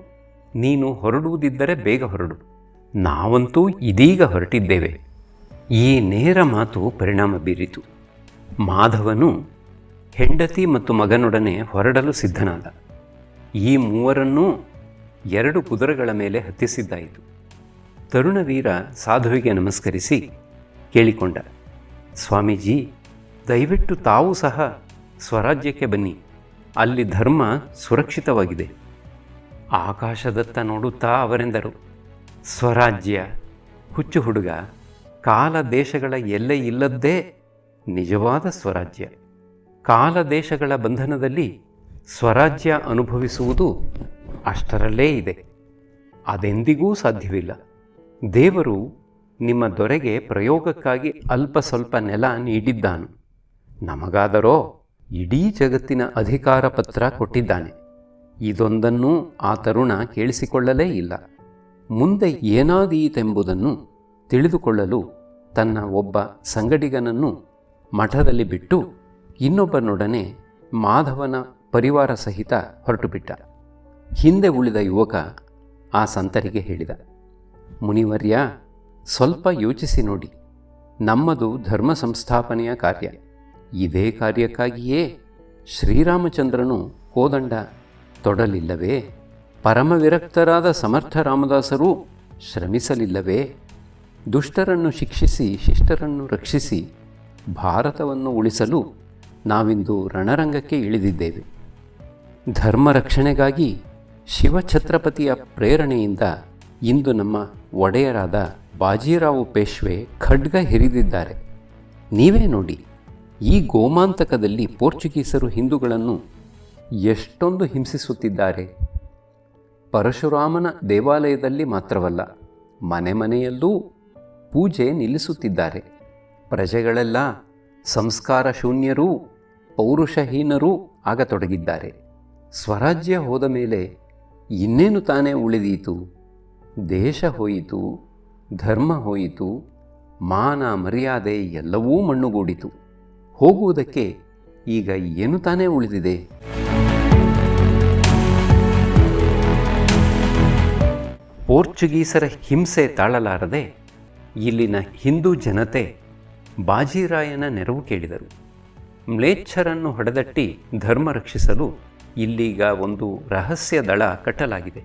ನೀನು ಹೊರಡುವುದಿದ್ದರೆ ಬೇಗ ಹೊರಡು. ನಾವಂತೂ ಇದೀಗ ಹೊರಟಿದ್ದೇವೆ. ಈ ನೇರ ಮಾತು ಪರಿಣಾಮ ಬೀರಿತು. ಮಾಧವನು ಹೆಂಡತಿ ಮತ್ತು ಮಗನೊಡನೆ ಹೊರಡಲು ಸಿದ್ಧನಾದ. ಈ ಮೂವರನ್ನೂ 2 ಕುದುರೆಗಳ ಮೇಲೆ ಹತ್ತಿಸಿದ್ದಾಯಿತು. ತರುಣವೀರ ಸಾಧುವಿಗೆ ನಮಸ್ಕರಿಸಿ ಕೇಳಿಕೊಂಡ, ಸ್ವಾಮೀಜಿ, ದಯವಿಟ್ಟು ತಾವು ಸಹ ಸ್ವರಾಜ್ಯಕ್ಕೆ ಬನ್ನಿ. ಅಲ್ಲಿ ಧರ್ಮ ಸುರಕ್ಷಿತವಾಗಿದೆ. ಆಕಾಶದತ್ತ ನೋಡುತ್ತಾ ಅವರೆಂದರು, ಸ್ವರಾಜ್ಯ? ಹುಚ್ಚು ಹುಡುಗ, ಕಾಲ ದೇಶಗಳ ಎಲ್ಲೆ ಇಲ್ಲದ್ದೇ ನಿಜವಾದ ಸ್ವರಾಜ್ಯ. ಕಾಲ ದೇಶಗಳ ಬಂಧನದಲ್ಲಿ ಸ್ವರಾಜ್ಯ ಅನುಭವಿಸುವುದು ಅಷ್ಟರಲ್ಲೇ ಇದೆ. ಅದೆಂದಿಗೂ ಸಾಧ್ಯವಿಲ್ಲ. ದೇವರು ನಿಮ್ಮ ದೊರೆಗೆ ಪ್ರಯೋಗಕ್ಕಾಗಿ ಅಲ್ಪ ಸ್ವಲ್ಪ ನೆಲ ನೀಡಿದ್ದಾನು. ನಮಗಾದರೋ ಇಡೀ ಜಗತ್ತಿನ ಅಧಿಕಾರ ಪತ್ರ ಕೊಟ್ಟಿದ್ದಾನೆ. ಇದೊಂದನ್ನೂ ಆ ತರುಣ ಕೇಳಿಸಿಕೊಳ್ಳಲೇ ಇಲ್ಲ. ಮುಂದೆ ಏನಾದೀತೆಂಬುದನ್ನು ತಿಳಿದುಕೊಳ್ಳಲು ತನ್ನ ಒಬ್ಬ ಸಂಗಡಿಗನನ್ನು ಮಠದಲ್ಲಿ ಬಿಟ್ಟು ಇನ್ನೊಬ್ಬನೊಡನೆ ಮಾಧವನ ಪರಿವಾರ ಸಹಿತ ಹೊರಟುಬಿಟ್ಟ. ಹಿಂದೆ ಉಳಿದ ಯುವಕ ಆ ಸಂತರಿಗೆ ಹೇಳಿದ, ಮುನಿವರ್ಯ, ಸ್ವಲ್ಪ ಯೋಚಿಸಿ ನೋಡಿ. ನಮ್ಮದು ಧರ್ಮ ಸಂಸ್ಥಾಪನೆಯ ಕಾರ್ಯ. ಇದೇ ಕಾರ್ಯಕ್ಕಾಗಿಯೇ ಶ್ರೀರಾಮಚಂದ್ರನು ಕೋದಂಡ ತೊಡಲಿಲ್ಲವೇ? ಪರಮವಿರಕ್ತರಾದ ಸಮರ್ಥ ರಾಮದಾಸರೂ ಶ್ರಮಿಸಲಿಲ್ಲವೇ? ದುಷ್ಟರನ್ನು ಶಿಕ್ಷಿಸಿ ಶಿಷ್ಟರನ್ನು ರಕ್ಷಿಸಿ ಭಾರತವನ್ನು ಉಳಿಸಲು ನಾವಿಂದು ರಣರಂಗಕ್ಕೆ ಇಳಿದಿದ್ದೇವೆ. ಧರ್ಮ ರಕ್ಷಣೆಗಾಗಿ ಶಿವಛತ್ರಪತಿಯ ಪ್ರೇರಣೆಯಿಂದ ಇಂದು ನಮ್ಮ ಒಡೆಯರಾದ ಬಾಜಿರಾವ್ ಪೇಶ್ವೆ ಖಡ್ಗ ಹಿರಿದಿದ್ದಾರೆ. ನೀವೇ ನೋಡಿ, ಈ ಗೋಮಾಂತಕದಲ್ಲಿ ಪೋರ್ಚುಗೀಸರು ಹಿಂದೂಗಳನ್ನು ಎಷ್ಟೊಂದು ಹಿಂಸಿಸುತ್ತಿದ್ದಾರೆ. ಪರಶುರಾಮನ ದೇವಾಲಯದಲ್ಲಿ ಮಾತ್ರವಲ್ಲ, ಮನೆ ಮನೆಯಲ್ಲೂ ಪೂಜೆ ನಿಲ್ಲಿಸುತ್ತಿದ್ದಾರೆ. ಪ್ರಜೆಗಳೆಲ್ಲ ಸಂಸ್ಕಾರ ಶೂನ್ಯರೂ ಪೌರುಷಹೀನರೂ ಆಗತೊಡಗಿದ್ದಾರೆ. ಸ್ವರಾಜ್ಯ ಹೋದ ಮೇಲೆ ಇನ್ನೇನು ತಾನೇ ಉಳಿದೀತು? ದೇಶ ಹೋಯಿತು, ಧರ್ಮ ಹೋಯಿತು, ಮಾನ ಮರ್ಯಾದೆ ಎಲ್ಲವೂ ಮಣ್ಣುಗೂಡಿತು. ಹೋಗುವುದಕ್ಕೆ ಈಗ ಏನು ತಾನೇ ಉಳಿದಿದೆ? ಪೋರ್ಚುಗೀಸರ ಹಿಂಸೆ ತಾಳಲಾರದೆ ಇಲ್ಲಿನ ಹಿಂದೂ ಜನತೆ ಬಾಜಿರಾಯನ ನೆರವು ಕೇಳಿದರು. ಮ್ಲೇಚ್ಛರನ್ನು ಹೊಡೆದಟ್ಟಿ ಧರ್ಮ ರಕ್ಷಿಸಲು ಇಲ್ಲೀಗ ಒಂದು ರಹಸ್ಯ ದಳ ಕಟ್ಟಲಾಗಿದೆ.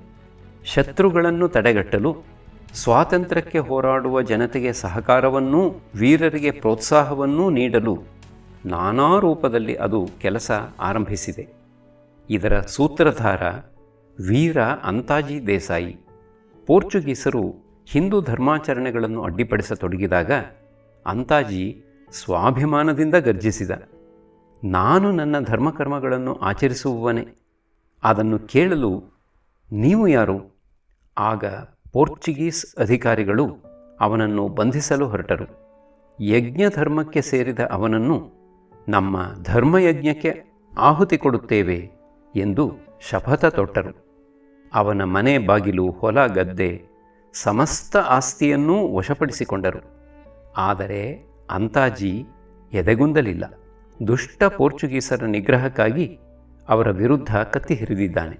ಶತ್ರುಗಳನ್ನು ತಡೆಗಟ್ಟಲು ಸ್ವಾತಂತ್ರ್ಯಕ್ಕೆ ಹೋರಾಡುವ ಜನತೆಗೆ ಸಹಕಾರವನ್ನೂ ವೀರರಿಗೆ ಪ್ರೋತ್ಸಾಹವನ್ನೂ ನೀಡಲು ನಾನಾ ರೂಪದಲ್ಲಿ ಅದು ಕೆಲಸ ಆರಂಭಿಸಿದೆ. ಇದರ ಸೂತ್ರಧಾರ ವೀರ ಅಂತಾಜಿ ದೇಸಾಯಿ. ಪೋರ್ಚುಗೀಸರು ಹಿಂದೂ ಧರ್ಮಾಚರಣೆಗಳನ್ನು ಅಡ್ಡಿಪಡಿಸತೊಡಗಿದಾಗ ಅಂತಾಜಿ ಸ್ವಾಭಿಮಾನದಿಂದ ಗರ್ಜಿಸಿದ, ನಾನು ನನ್ನ ಧರ್ಮಕರ್ಮಗಳನ್ನು ಆಚರಿಸುವವನೇ, ಅದನ್ನು ಕೇಳಲು ನೀವು ಯಾರು? ಆಗ ಪೋರ್ಚುಗೀಸ್ ಅಧಿಕಾರಿಗಳು ಅವನನ್ನು ಬಂಧಿಸಲು ಹೊರಟರು. ಯಜ್ಞ ಧರ್ಮಕ್ಕೆ ಸೇರಿದ ಅವನನ್ನು ನಮ್ಮ ಧರ್ಮಯಜ್ಞಕ್ಕೆ ಆಹುತಿ ಕೊಡುತ್ತೇವೆ ಎಂದು ಶಪಥ ತೊಟ್ಟರು. ಅವನ ಮನೆ ಬಾಗಿಲು, ಹೊಲ ಗದ್ದೆ, ಸಮಸ್ತ ಆಸ್ತಿಯನ್ನೂ ವಶಪಡಿಸಿಕೊಂಡರು. ಆದರೆ ಅಂತಾಜಿ ಎದೆಗುಂದಲಿಲ್ಲ. ದುಷ್ಟ ಪೋರ್ಚುಗೀಸರ ನಿಗ್ರಹಕ್ಕಾಗಿ ಅವರ ವಿರುದ್ಧ ಕತ್ತಿ ಹಿರಿದಿದ್ದಾನೆ.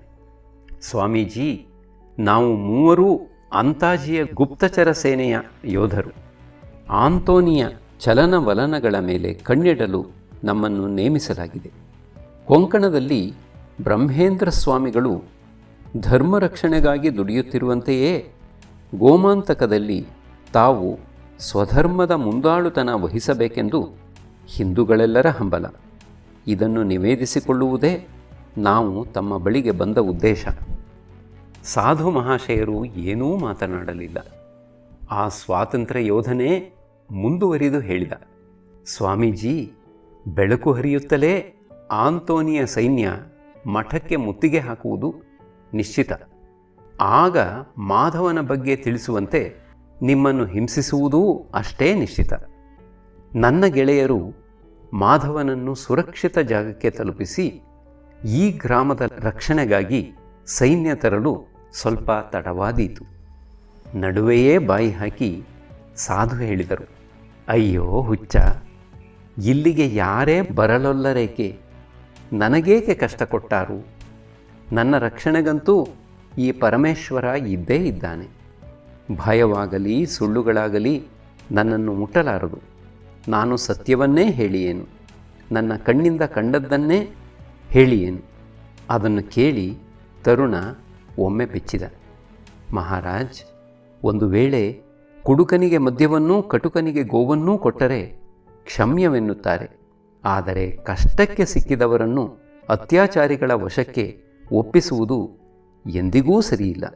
ಸ್ವಾಮೀಜಿ, ನಾವು ಮೂವರೂ ಅಂತಾಜಿಯ ಗುಪ್ತಚರ ಸೇನೆಯ ಯೋಧರು. ಆಂತೋನಿಯ ಚಲನವಲನಗಳ ಮೇಲೆ ಕಣ್ಣಿಡಲು ನಮ್ಮನ್ನು ನೇಮಿಸಲಾಗಿದೆ. ಕೊಂಕಣದಲ್ಲಿ ಬ್ರಹ್ಮೇಂದ್ರ ಸ್ವಾಮಿಗಳು ಧರ್ಮರಕ್ಷಣೆಗಾಗಿ ದುಡಿಯುತ್ತಿರುವಂತೆಯೇ ಗೋಮಾಂತಕದಲ್ಲಿ ತಾವು ಸ್ವಧರ್ಮದ ಮುಂದಾಳುತನ ವಹಿಸಬೇಕೆಂದು ಹಿಂದೂಗಳೆಲ್ಲರ ಹಂಬಲ. ಇದನ್ನು ನಿವೇದಿಸಿಕೊಳ್ಳುವುದೇ ನಾವು ತಮ್ಮ ಬಳಿಗೆ ಬಂದ ಉದ್ದೇಶ. ಸಾಧು ಮಹಾಶಯರು ಏನೂ ಮಾತನಾಡಲಿಲ್ಲ. ಆ ಸ್ವಾತಂತ್ರ್ಯ ಯೋಧನೇ ಮುಂದುವರಿದು ಹೇಳಿದ, ಸ್ವಾಮೀಜಿ, ಬೆಳಕು ಹರಿಯುತ್ತಲೇ ಆಂತೋನಿಯ ಸೈನ್ಯ ಮಠಕ್ಕೆ ಮುತ್ತಿಗೆ ಹಾಕುವುದು ನಿಶ್ಚಿತ. ಆಗ ಮಾಧವನ ಬಗ್ಗೆ ತಿಳಿಸುವಂತೆ ನಿಮ್ಮನ್ನು ಹಿಂಸಿಸುವುದೂ ಅಷ್ಟೇ ನಿಶ್ಚಿತ. ನನ್ನ ಗೆಳೆಯರು ಮಾಧವನನ್ನು ಸುರಕ್ಷಿತ ಜಾಗಕ್ಕೆ ತಲುಪಿಸಿ ಈ ಗ್ರಾಮದ ರಕ್ಷಣೆಗಾಗಿ ಸೈನ್ಯ ತರಲು ಸ್ವಲ್ಪ ತಡವಾದೀತು. ನಡುವೆಯೇ ಬಾಯಿ ಹಾಕಿ ಸಾಧು ಹೇಳಿದರು, ಅಯ್ಯೋ ಹುಚ್ಚ, ಇಲ್ಲಿಗೆ ಯಾರೇ ಬರಲೊಲ್ಲರೇಕೆ? ನನಗೇಕೆ ಕಷ್ಟ ಕೊಟ್ಟಾರು? ನನ್ನ ರಕ್ಷಣೆಗಂತೂ ಈ ಪರಮೇಶ್ವರ ಇದ್ದೇ ಇದ್ದಾನೆ. ಭಯವಾಗಲಿ ಸುಳ್ಳುಗಳಾಗಲಿ ನನ್ನನ್ನು ಮುಟ್ಟಲಾರದು. ನಾನು ಸತ್ಯವನ್ನೇ ಹೇಳಿಯೇನು, ನನ್ನ ಕಣ್ಣಿಂದ ಕಂಡದ್ದನ್ನೇ ಹೇಳಿಯೇನು. ಅದನ್ನು ಕೇಳಿ ತರುಣ ಒಮ್ಮೆ ಬೆಚ್ಚಿದ. ಮಹಾರಾಜ್, ಒಂದು ವೇಳೆ ಕುಡುಕನಿಗೆ ಮದ್ಯವನ್ನೂ ಕಟುಕನಿಗೆ ಗೋವನ್ನೂ ಕೊಟ್ಟರೆ ಕ್ಷಮ್ಯವೆನ್ನುತ್ತಾರೆ. ಆದರೆ ಕಷ್ಟಕ್ಕೆ ಸಿಕ್ಕಿದವರನ್ನು ಅತ್ಯಾಚಾರಿಗಳ ವಶಕ್ಕೆ ಒಪ್ಪಿಸುವುದು ಎಂದಿಗೂ ಸರಿಯಿಲ್ಲ.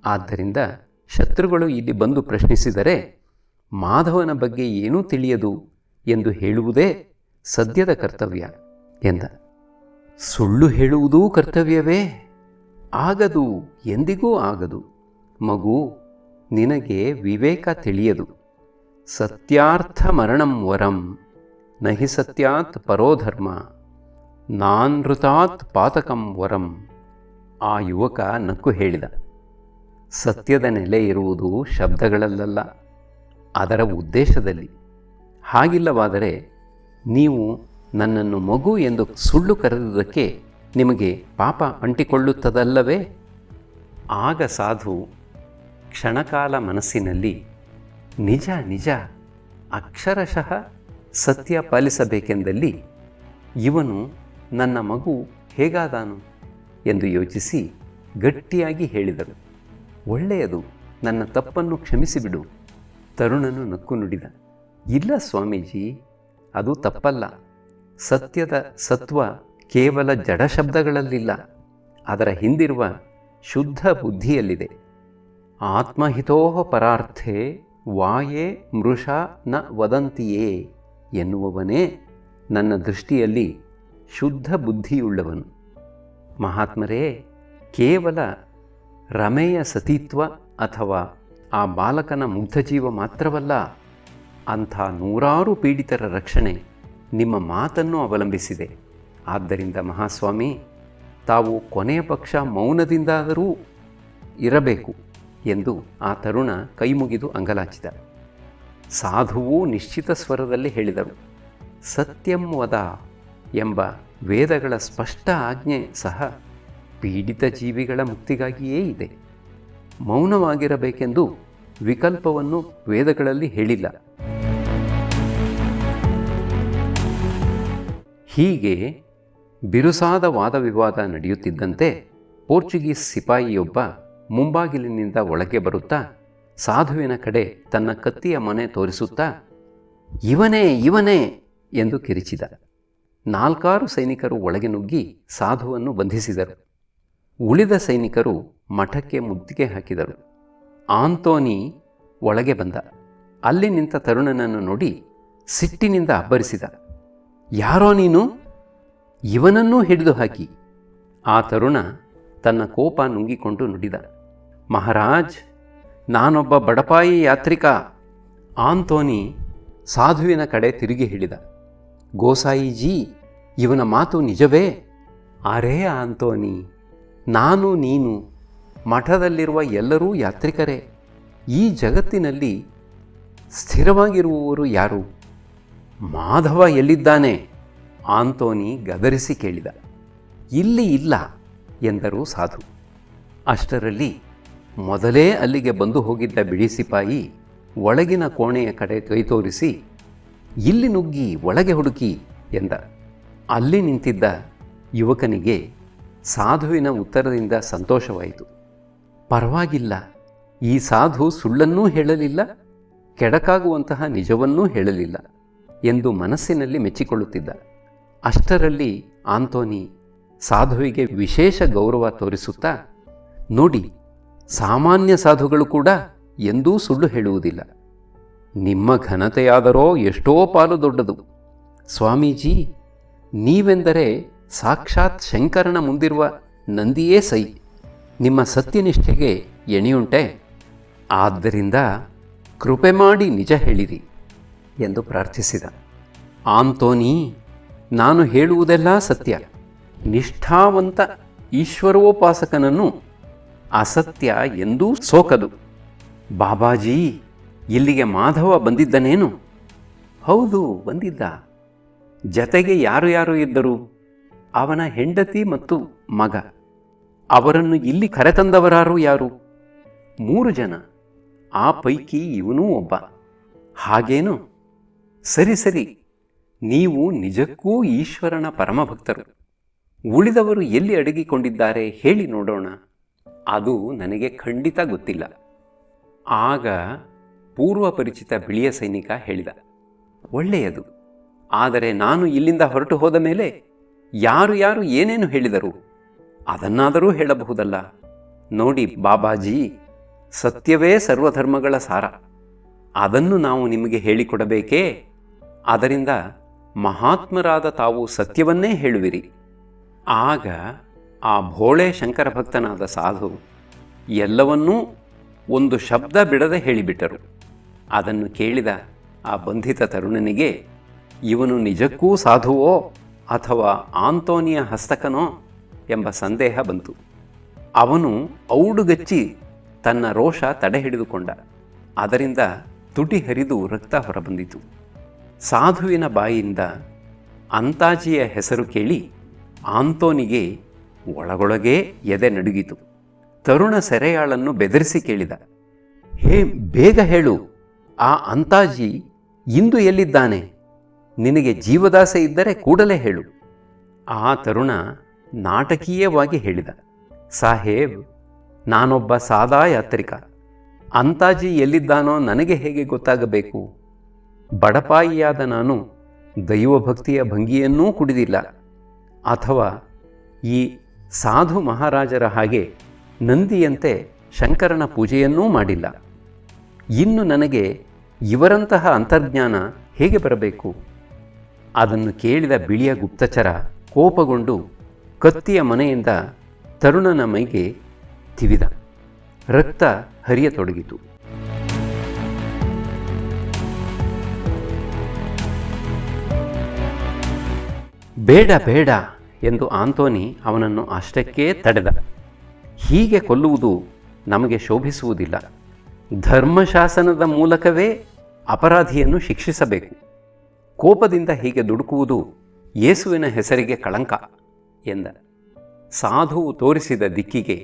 ಆದ್ದರಿಂದ ಶತ್ರುಗಳು ಇಲ್ಲಿ ಬಂದು ಪ್ರಶ್ನಿಸಿದರೆ ಮಾಧವನ ಬಗ್ಗೆ ಏನೂ ತಿಳಿಯದು ಎಂದು ಹೇಳುವುದೇ ಸದ್ಯದ ಕರ್ತವ್ಯ ಎಂದ. ಸುಳ್ಳು ಹೇಳುವುದೂ ಕರ್ತವ್ಯವೇ? ಆಗದು, ಎಂದಿಗೂ ಆಗದು. ಮಗು, ನಿನಗೆ ವಿವೇಕ ತಿಳಿಯದು. ಸತ್ಯಾರ್ಥ ಮರಣಂ ವರಂ ನಹಿ ಸತ್ಯಾತ್ ಪರೋಧರ್ಮ ನಾನೃತಾತ್ ಪಾತಕಂ ವರಂ. ಆ ಯುವಕ ನಕ್ಕು ಹೇಳಿದ, ಸತ್ಯದ ನೆಲೆ ಇರುವುದು ಶಬ್ದಗಳಲ್ಲ, ಅದರ ಉದ್ದೇಶದಲ್ಲಿ. ಹಾಗಿಲ್ಲವಾದರೆ ನೀವು ನನ್ನನ್ನು ಮಗು ಎಂದು ಸುಳ್ಳು ಕರೆದುದಕ್ಕೆ ನಿಮಗೆ ಪಾಪ ಅಂಟಿಕೊಳ್ಳುತ್ತದಲ್ಲವೇ? ಆಗ ಸಾಧು ಕ್ಷಣಕಾಲ ಮನಸ್ಸಿನಲ್ಲಿ, ನಿಜ ನಿಜ, ಅಕ್ಷರಶಃ ಸತ್ಯ ಪಾಲಿಸಬೇಕೆಂದಲ್ಲಿ ಇವನು ನನ್ನ ಮಗು ಹೇಗಾದಾನು ಎಂದು ಯೋಚಿಸಿ ಗಟ್ಟಿಯಾಗಿ ಹೇಳಿದರು, ಒಳ್ಳೆಯದು, ನನ್ನ ತಪ್ಪನ್ನು ಕ್ಷಮಿಸಿಬಿಡು. ತರುಣನು ನಕ್ಕು ನುಡಿದ, ಇಲ್ಲ ಸ್ವಾಮೀಜಿ, ಅದು ತಪ್ಪಲ್ಲ. ಸತ್ಯದ ಸತ್ವ ಕೇವಲ ಜಡ ಶಬ್ದಗಳಲ್ಲಿಲ್ಲ, ಅದರ ಹಿಂದಿರುವ ಶುದ್ಧ ಬುದ್ಧಿಯಲ್ಲಿದೆ. ಆತ್ಮಹಿತೋ ಪರಾರ್ಥೇ ವಾಯೇ ಮೃಷಾ ನ ವದಂತಿಯೇ ಎನ್ನುವವನೇ ನನ್ನ ದೃಷ್ಟಿಯಲ್ಲಿ ಶುದ್ಧ ಬುದ್ಧಿಯುಳ್ಳವನು. ಮಹಾತ್ಮರೇ, ಕೇವಲ ರಮೆಯ ಸತೀತ್ವ ಅಥವಾ ಆ ಬಾಲಕನ ಮುಗ್ಧಜೀವ ಮಾತ್ರವಲ್ಲ, ಅಂಥ ನೂರಾರು ಪೀಡಿತರ ರಕ್ಷಣೆ ನಿಮ್ಮ ಮಾತನ್ನು ಅವಲಂಬಿಸಿದೆ. ಆದ್ದರಿಂದ ಮಹಾಸ್ವಾಮಿ, ತಾವು ಕೊನೆಯ ಪಕ್ಷ ಮೌನದಿಂದಾದರೂ ಇರಬೇಕು ಎಂದು ಆ ತರುಣ ಕೈಮುಗಿದು ಅಂಗಲಾಚಿದ. ಸಾಧುವು ನಿಶ್ಚಿತ ಸ್ವರದಲ್ಲಿ ಹೇಳಿದರು, ಸತ್ಯಂ ವದ ಎಂಬ ವೇದಗಳ ಸ್ಪಷ್ಟ ಆಜ್ಞೆ ಸಹ ಪೀಡಿತ ಜೀವಿಗಳ ಮುಕ್ತಿಗಾಗಿಯೇ ಇದೆ. ಮೌನವಾಗಿರಬೇಕೆಂದು ವಿಕಲ್ಪವನ್ನು ವೇದಗಳಲ್ಲಿ ಹೇಳಿಲ್ಲ. ಹೀಗೆ ಬಿರುಸಾದ ವಾದವಿವಾದ ನಡೆಯುತ್ತಿದ್ದಂತೆ ಪೋರ್ಚುಗೀಸ್ ಸಿಪಾಯಿಯೊಬ್ಬ ಮುಂಬಾಗಿಲಿನಿಂದ ಒಳಗೆ ಬರುತ್ತಾ ಸಾಧುವಿನ ಕಡೆ ತನ್ನ ಕತ್ತಿಯ ಮೊನೆ ತೋರಿಸುತ್ತಾ ಇವನೇ ಇವನೇ ಎಂದು ಕಿರಿಚಿದ. 4 ಸೈನಿಕರು ಒಳಗೆ ನುಗ್ಗಿ ಸಾಧುವನ್ನು ಬಂಧಿಸಿದರು. ಉಳಿದ ಸೈನಿಕರು ಮಠಕ್ಕೆ ಮುತ್ತಿಗೆ ಹಾಕಿದರು. ಆಂತೋನಿ ಒಳಗೆ ಬಂದ. ಅಲ್ಲಿ ನಿಂತ ತರುಣನನ್ನು ನೋಡಿ ಸಿಟ್ಟಿನಿಂದ ಅಬ್ಬರಿಸಿದ, ಯಾರೋ ನೀನು? ಇವನನ್ನೂ ಹಿಡಿದು ಹಾಕಿ. ಆ ತರುಣ ತನ್ನ ಕೋಪ ನುಂಗಿಕೊಂಡು ನುಡಿದ, ಮಹಾರಾಜ್, ನಾನೊಬ್ಬ ಬಡಪಾಯಿ ಯಾತ್ರಿಕ. ಆಂತೋನಿ ಸಾಧುವಿನ ಕಡೆ ತಿರುಗಿ ಹೇಳಿದ, ಗೋಸಾಯಿಜಿ, ಇವನ ಮಾತು ನಿಜವೇ? ಅರೇ ಆಂತೋನಿ, ನಾನು ನೀನು ಮಠದಲ್ಲಿರುವ ಎಲ್ಲರೂ ಯಾತ್ರಿಕರೇ. ಈ ಜಗತ್ತಿನಲ್ಲಿ ಸ್ಥಿರವಾಗಿರುವವರು ಯಾರು? ಮಾಧವ ಎಲ್ಲಿದ್ದಾನೆ? ಆಂತೋನಿ ಗದರಿಸಿ ಕೇಳಿದ. ಇಲ್ಲಿ ಇಲ್ಲ ಎಂದರು ಸಾಧು. ಅಷ್ಟರಲ್ಲಿ ಮೊದಲೇ ಅಲ್ಲಿಗೆ ಬಂದು ಹೋಗಿದ್ದ ಬಿಳಿ ಸಿಪಾಯಿ ಒಳಗಿನ ಕೋಣೆಯ ಕಡೆ ಕೈ ತೋರಿಸಿ, ಇಲ್ಲಿ ನುಗ್ಗಿ ಒಳಗೆ ಹುಡುಕಿ ಎಂದ. ಅಲ್ಲಿ ನಿಂತಿದ್ದ ಯುವಕನಿಗೆ ಸಾಧುವಿನ ಉತ್ತರದಿಂದ ಸಂತೋಷವಾಯಿತು. ಪರವಾಗಿಲ್ಲ, ಈ ಸಾಧು ಸುಳ್ಳನ್ನೂ ಹೇಳಲಿಲ್ಲ, ಕೆಡಕಾಗುವಂತಹ ನಿಜವನ್ನೂ ಹೇಳಲಿಲ್ಲ ಎಂದು ಮನಸ್ಸಿನಲ್ಲಿ ಮೆಚ್ಚಿಕೊಳ್ಳುತ್ತಿದ್ದ. ಅಷ್ಟರಲ್ಲಿ ಆಂತೋನಿ ಸಾಧುವಿಗೆ ವಿಶೇಷ ಗೌರವ ತೋರಿಸುತ್ತಾ, ನೋಡಿ, ಸಾಮಾನ್ಯ ಸಾಧುಗಳು ಕೂಡ ಎಂದೂ ಸುಳ್ಳು ಹೇಳುವುದಿಲ್ಲ. ನಿಮ್ಮ ಘನತೆಯಾದರೋ ಎಷ್ಟೋ ಪಾಲು ದೊಡ್ಡದು. ಸ್ವಾಮೀಜಿ, ನೀವೆಂದರೆ ಸಾಕ್ಷಾತ್ ಶಂಕರನ ಮುಂದಿರುವ ನಂದಿಯೇ ಸೈ. ನಿಮ್ಮ ಸತ್ಯನಿಷ್ಠೆಗೆ ಎಣೆಯುಂಟೆ? ಆದ್ದರಿಂದ ಕೃಪೆ ಮಾಡಿ ನಿಜ ಹೇಳಿರಿ ಎಂದು ಪ್ರಾರ್ಥಿಸಿದ. ಆಂತೋನಿ, ನಾನು ಹೇಳುವುದೆಲ್ಲ ಸತ್ಯ. ನಿಷ್ಠಾವಂತ ಈಶ್ವರೋಪಾಸಕನನ್ನು ಅಸತ್ಯ ಎಂದೂ ಸೋಕದು. ಬಾಬಾಜಿ, ಇಲ್ಲಿಗೆ ಮಾಧವ ಬಂದಿದ್ದನೇನು? ಹೌದು, ಬಂದಿದ್ದ. ಜತೆಗೆ ಯಾರು ಯಾರು ಇದ್ದರು? ಅವನ ಹೆಂಡತಿ ಮತ್ತು ಮಗ. ಅವರನ್ನು ಇಲ್ಲಿ ಕರೆತಂದವರಾರು ಯಾರು? 3 ಜನ. ಆ ಪೈಕಿ ಇವನೂ ಒಬ್ಬ. ಹಾಗೇನು? ಸರಿ ಸರಿ, ನೀವು ನಿಜಕ್ಕೂ ಈಶ್ವರನ ಪರಮಭಕ್ತರು. ಉಳಿದವರು ಎಲ್ಲಿ ಅಡಗಿಕೊಂಡಿದ್ದಾರೆ ಹೇಳಿ ನೋಡೋಣ. ಅದು ನನಗೆ ಖಂಡಿತ ಗೊತ್ತಿಲ್ಲ. ಆಗ ಪೂರ್ವ ಪರಿಚಿತ ಬಿಳಿಯ ಸೈನಿಕ ಹೇಳಿದ, ಒಳ್ಳೆಯದು. ಆದರೆ ನಾನು ಇಲ್ಲಿಂದ ಹೊರಟು ಹೋದ ಮೇಲೆ ಯಾರು ಯಾರು ಏನೇನು ಹೇಳಿದರು ಅದನ್ನಾದರೂ ಹೇಳಬಹುದಲ್ಲ. ನೋಡಿ ಬಾಬಾಜಿ, ಸತ್ಯವೇ ಸರ್ವಧರ್ಮಗಳ ಸಾರ. ಅದನ್ನು ನಾವು ನಿಮಗೆ ಹೇಳಿಕೊಡಬೇಕೇ? ಅದರಿಂದ ಮಹಾತ್ಮರಾದ ತಾವು ಸತ್ಯವನ್ನೇ ಹೇಳುವಿರಿ. ಆಗ ಆ ಭೋಳೆ ಶಂಕರ ಭಕ್ತನಾದ ಸಾಧು ಎಲ್ಲವನ್ನೂ ಒಂದು ಶಬ್ದ ಬಿಡದೆ ಹೇಳಿಬಿಟ್ಟರು. ಅದನ್ನು ಕೇಳಿದ ಆ ಬಂಧಿತ ತರುಣನಿಗೆ ಇವನು ನಿಜಕ್ಕೂ ಸಾಧುವೋ ಅಥವಾ ಆಂತೋನಿಯ ಹಸ್ತಕನೋ ಎಂಬ ಸಂದೇಹ ಬಂತು. ಅವನು ಔಡುಗಚ್ಚಿ ತನ್ನ ರೋಷ ತಡೆ ಹಿಡಿದುಕೊಂಡ. ಅದರಿಂದ ತುಟಿ ಹರಿದು ರಕ್ತ ಹೊರಬಂದಿತು. ಸಾಧುವಿನ ಬಾಯಿಯಿಂದ ಅಂತಾಜಿಯ ಹೆಸರು ಕೇಳಿ ಆಂತೋನಿಗೆ ಒಳಗೊಳಗೇ ಎದೆ ನಡುಗಿತು. ತರುಣ ಸೆರೆಯಾಳನ್ನು ಬೆದರಿಸಿ ಕೇಳಿದ, ಹೇ, ಬೇಗ ಹೇಳು, ಆ ಅಂತಾಜಿ ಇಂದು ಎಲ್ಲಿದ್ದಾನೆ? ನಿನಗೆ ಜೀವದಾಸೆ ಇದ್ದರೆ ಕೂಡಲೇ ಹೇಳು. ಆ ತರುಣ ನಾಟಕೀಯವಾಗಿ ಹೇಳಿದ, ಸಾಹೇಬ್, ನಾನೊಬ್ಬ ಸಾದಾ ಯಾತ್ರಿಕ. ಅಂತಾಜಿ ಎಲ್ಲಿದ್ದಾನೋ ನನಗೆ ಹೇಗೆ ಗೊತ್ತಾಗಬೇಕು? ಬಡಪಾಯಿಯಾದ ನಾನು ದೈವಭಕ್ತಿಯ ಭಂಗಿಯನ್ನೂ ಕುಡಿದಿಲ್ಲ, ಅಥವಾ ಈ ಸಾಧು ಮಹಾರಾಜರ ಹಾಗೆ ನಂದಿಯಂತೆ ಶಂಕರನ ಪೂಜೆಯನ್ನೂ ಮಾಡಿಲ್ಲ. ಇನ್ನು ನನಗೆ ಇವರಂತಹ ಅಂತರ್ಜ್ಞಾನ ಹೇಗೆ ಬರಬೇಕು? ಅದನ್ನು ಕೇಳಿದ ಬಿಳಿಯ ಗುಪ್ತಚರ ಕೋಪಗೊಂಡು ಕತ್ತಿಯ ಮನೆಯಿಂದ ತರುಣನ ಮೈಗೆ ತಿವಿದ. ರಕ್ತ ಹರಿಯತೊಡಗಿತು. ಬೇಡ ಬೇಡ ಎಂದು ಆಂತೋನಿ ಅವನನ್ನು ಅಷ್ಟಕ್ಕೇ ತಡೆದ. ಹೀಗೆ ಕೊಲ್ಲುವುದು ನಮಗೆ ಶೋಭಿಸುವುದಿಲ್ಲ. ಧರ್ಮಶಾಸನದ ಮೂಲಕವೇ ಅಪರಾಧಿಯನ್ನು ಶಿಕ್ಷಿಸಬೇಕು. ಕೋಪದಿಂದ ಹೀಗೆ ದುಡುಕುವುದು ಯೇಸುವಿನ ಹೆಸರಿಗೆ ಕಳಂಕ ಎಂದ. ಸಾಧುವು ತೋರಿಸಿದ ದಿಕ್ಕಿಗೆ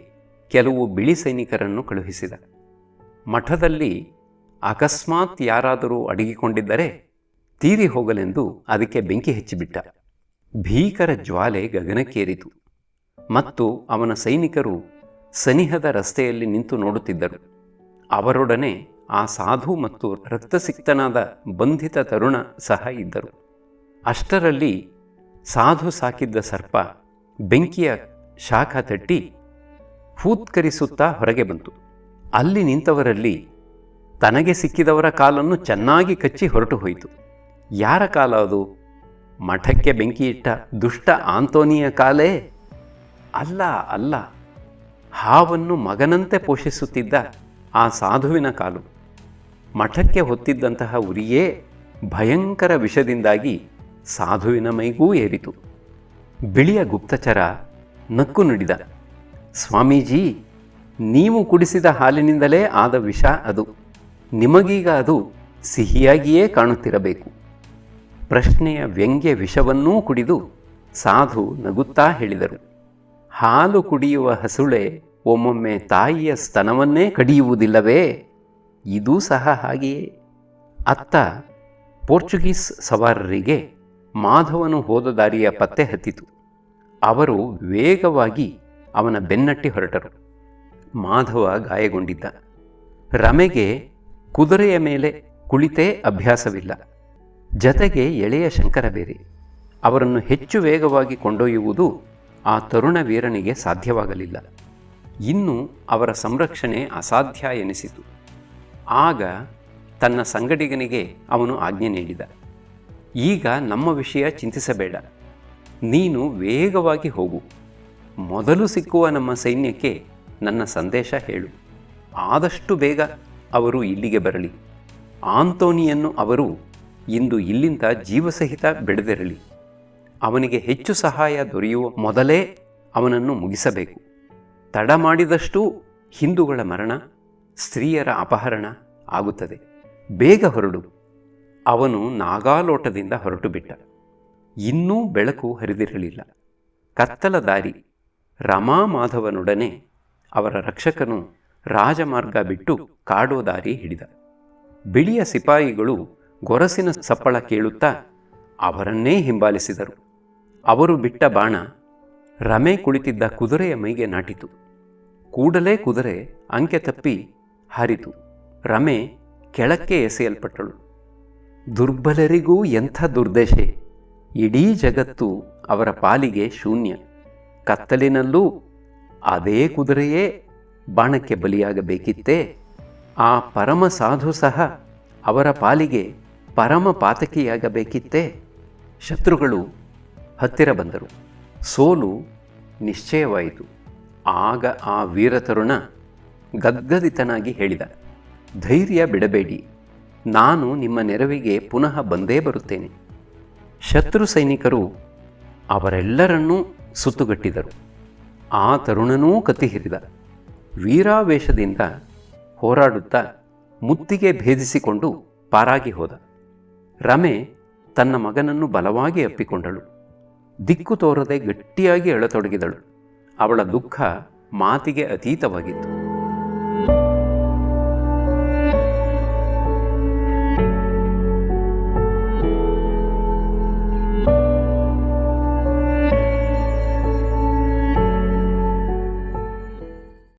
ಕೆಲವು ಬಿಳಿ ಸೈನಿಕರನ್ನು ಕಳುಹಿಸಿದ. ಮಠದಲ್ಲಿ ಅಕಸ್ಮಾತ್ ಯಾರಾದರೂ ಅಡಗಿಕೊಂಡಿದ್ದರೆ ತೀರಿ ಹೋಗಲೆಂದು ಅದಕ್ಕೆ ಬೆಂಕಿ ಹಚ್ಚಿಬಿಟ್ಟ. ಭೀಕರ ಜ್ವಾಲೆ ಗಗನಕ್ಕೇರಿತು ಮತ್ತು ಅವನ ಸೈನಿಕರು ಸನಿಹದ ರಸ್ತೆಯಲ್ಲಿ ನಿಂತು ನೋಡುತ್ತಿದ್ದರು. ಅವರೊಡನೆ ಆ ಸಾಧು ಮತ್ತು ರಕ್ತಸಿಕ್ತನಾದ ಬಂಧಿತ ತರುಣ ಸಹ ಇದ್ದರು. ಅಷ್ಟರಲ್ಲಿ ಸಾಧು ಸಾಕಿದ್ದ ಸರ್ಪ ಬೆಂಕಿಯ ಶಾಖ ತಟ್ಟಿ ಫೂತ್ಕರಿಸುತ್ತಾ ಹೊರಗೆ ಬಂತು. ಅಲ್ಲಿ ನಿಂತವರಲ್ಲಿ ತನಗೆ ಸಿಕ್ಕಿದವರ ಕಾಲನ್ನು ಚೆನ್ನಾಗಿ ಕಚ್ಚಿ ಹೊರಟು ಹೋಯಿತು. ಯಾರ ಕಾಲ ಅದು? ಮಠಕ್ಕೆ ಬೆಂಕಿಯಿಟ್ಟ ದುಷ್ಟ ಆಂತೋನಿಯ ಕಾಲೇ? ಅಲ್ಲ ಅಲ್ಲ, ಹಾವನ್ನು ಮಗನಂತೆ ಪೋಷಿಸುತ್ತಿದ್ದ ಆ ಸಾಧುವಿನ ಕಾಲು. ಮಠಕ್ಕೆ ಹೊತ್ತಿದ್ದಂತಹ ಉರಿಯೇ ಭಯಂಕರ ವಿಷದಿಂದಾಗಿ ಸಾಧುವಿನ ಮೈಗೂ ಏರಿತು. ಬಿಳಿಯ ಗುಪ್ತಚರ ನಕ್ಕು ನುಡಿದ, ಸ್ವಾಮೀಜಿ, ನೀವು ಕುಡಿಸಿದ ಹಾಲಿನಿಂದಲೇ ಆದ ವಿಷ ಅದು. ನಿಮಗೀಗ ಅದು ಸಿಹಿಯಾಗಿಯೇ ಕಾಣುತ್ತಿರಬೇಕು. ಪ್ರಶ್ನೆಯ ವ್ಯಂಗ್ಯ ವಿಷವನ್ನೂ ಕುಡಿದು ಸಾಧು ನಗುತ್ತಾ ಹೇಳಿದರು, ಹಾಲು ಕುಡಿಯುವ ಹಸುಳೆ ಒಮ್ಮೊಮ್ಮೆ ತಾಯಿಯ ಸ್ತನವನ್ನೇ ಕಡಿಯುವುದಿಲ್ಲವೇ? ಇದೂ ಸಹ ಹಾಗೆಯೇ. ಅತ್ತ ಪೋರ್ಚುಗೀಸ್ ಸವಾರರಿಗೆ ಮಾಧವನು ಹೋದ ದಾರಿಯ ಪತ್ತೆ ಹತ್ತಿತು. ಅವರು ವೇಗವಾಗಿ ಅವನ ಬೆನ್ನಟ್ಟಿ ಹೊರಟರು. ಮಾಧವ ಗಾಯಗೊಂಡಿದ್ದ. ರಮೆಗೆ ಕುದುರೆಯ ಮೇಲೆ ಕುಳಿತೇ ಅಭ್ಯಾಸವಿಲ್ಲ. ಜತೆಗೆ ಎಳೆಯ ಶಂಕರ ಬೇರೆ. ಅವರನ್ನು ಹೆಚ್ಚು ವೇಗವಾಗಿ ಕೊಂಡೊಯ್ಯುವುದು ಆ ತರುಣ ವೀರನಿಗೆ ಸಾಧ್ಯವಾಗಲಿಲ್ಲ. ಇನ್ನು ಅವರ ಸಂರಕ್ಷಣೆ ಅಸಾಧ್ಯ ಎನಿಸಿತು. ಆಗ ತನ್ನ ಸಂಗಡಿಗನಿಗೆ ಅವನು ಆಜ್ಞೆ ನೀಡಿದ, ಈಗ ನಮ್ಮ ವಿಷಯ ಚಿಂತಿಸಬೇಡ, ನೀನು ವೇಗವಾಗಿ ಹೋಗು. ಮೊದಲು ಸಿಕ್ಕುವ ನಮ್ಮ ಸೈನ್ಯಕ್ಕೆ ನನ್ನ ಸಂದೇಶ ಹೇಳು. ಆದಷ್ಟು ಬೇಗ ಅವರು ಇಲ್ಲಿಗೆ ಬರಲಿ. ಆಂತೋನಿಯನ್ನು ಅವರು ಇಂದು ಇಲ್ಲಿಂದ ಜೀವಸಹಿತ ಬೆಳೆದಿರಲಿ. ಅವನಿಗೆ ಹೆಚ್ಚು ಸಹಾಯ ದೊರೆಯುವ ಮೊದಲೇ ಅವನನ್ನು ಮುಗಿಸಬೇಕು. ತಡ ಮಾಡಿದಷ್ಟೂ ಹಿಂದೂಗಳ ಮರಣ, ಸ್ತ್ರೀಯರ ಅಪಹರಣ ಆಗುತ್ತದೆ. ಬೇಗ ಹೊರಡು. ಅವನು ನಾಗಾಲೋಟದಿಂದ ಹೊರಟು ಬಿಟ್ಟ. ಇನ್ನೂ ಬೆಳಕು ಹರಿದಿರಲಿಲ್ಲ. ಕತ್ತಲ ದಾರಿ. ರಮಾ ಮಾಧವನೊಡನೆ ಅವರ ರಕ್ಷಕನು ರಾಜಮಾರ್ಗ ಬಿಟ್ಟು ಕಾಡೋ ದಾರಿ ಹಿಡಿದ. ಬಿಳಿಯ ಸಿಪಾಯಿಗಳು ಗೊರಸಿನ ಸಪ್ಪಳ ಕೇಳುತ್ತಾ ಅವರನ್ನೇ ಹಿಂಬಾಲಿಸಿದರು. ಅವರು ಬಿಟ್ಟ ಬಾಣ ರಮೆ ಕುಳಿತಿದ್ದ ಕುದುರೆಯ ಮೈಗೆ ನಾಟಿತು. ಕೂಡಲೇ ಕುದುರೆ ಅಂಕೆ ತಪ್ಪಿ ಹಾರಿತು. ರಮೆ ಕೆಳಕ್ಕೆ ಎಸೆಯಲ್ಪಟ್ಟಳು. ದುರ್ಬಲರಿಗೂ ಎಂಥ ದುರ್ದಶೆ! ಇಡೀ ಜಗತ್ತು ಅವರ ಪಾಲಿಗೆ ಶೂನ್ಯ. ಕತ್ತಲಿನಲ್ಲೂ ಅದೇ ಕುದುರೆಯೇ ಬಾಣಕ್ಕೆ ಬಲಿಯಾಗಬೇಕಿತ್ತೇ? ಆ ಪರಮ ಸಾಧು ಸಹ ಅವರ ಪಾಲಿಗೆ ಪರಮ ಪಾತಕಿಯಾಗಬೇಕಿತ್ತೇ? ಶತ್ರುಗಳು ಹತ್ತಿರ ಬಂದರು. ಸೋಲು ನಿಶ್ಚಯವಾಯಿತು. ಆಗ ಆ ವೀರತರುಣ ಗದ್ಗದಿತನಾಗಿ ಹೇಳಿದ, ಧೈರ್ಯ ಬಿಡಬೇಡಿ, ನಾನು ನಿಮ್ಮ ನೆರವಿಗೆ ಪುನಃ ಬಂದೇ ಬರುತ್ತೇನೆ. ಶತ್ರು ಸೈನಿಕರು ಅವರೆಲ್ಲರನ್ನೂ ಸುತ್ತುಗಟ್ಟಿದರು. ಆ ತರುಣನೂ ಕತ್ತಿ ಹಿರಿದ. ವೀರಾವೇಶದಿಂದ ಹೋರಾಡುತ್ತಾ ಮುತ್ತಿಗೆ ಭೇದಿಸಿಕೊಂಡು ಪಾರಾಗಿ ಹೋದ. ರಮೆ ತನ್ನ ಮಗನನ್ನು ಬಲವಾಗಿ ಅಪ್ಪಿಕೊಂಡಳು. ದಿಕ್ಕು ತೋರದೆ ಗಟ್ಟಿಯಾಗಿ ಅಳತೊಡಗಿದಳು. ಅವಳ ದುಃಖ ಮಾತಿಗೆ ಅತೀತವಾಗಿತ್ತು.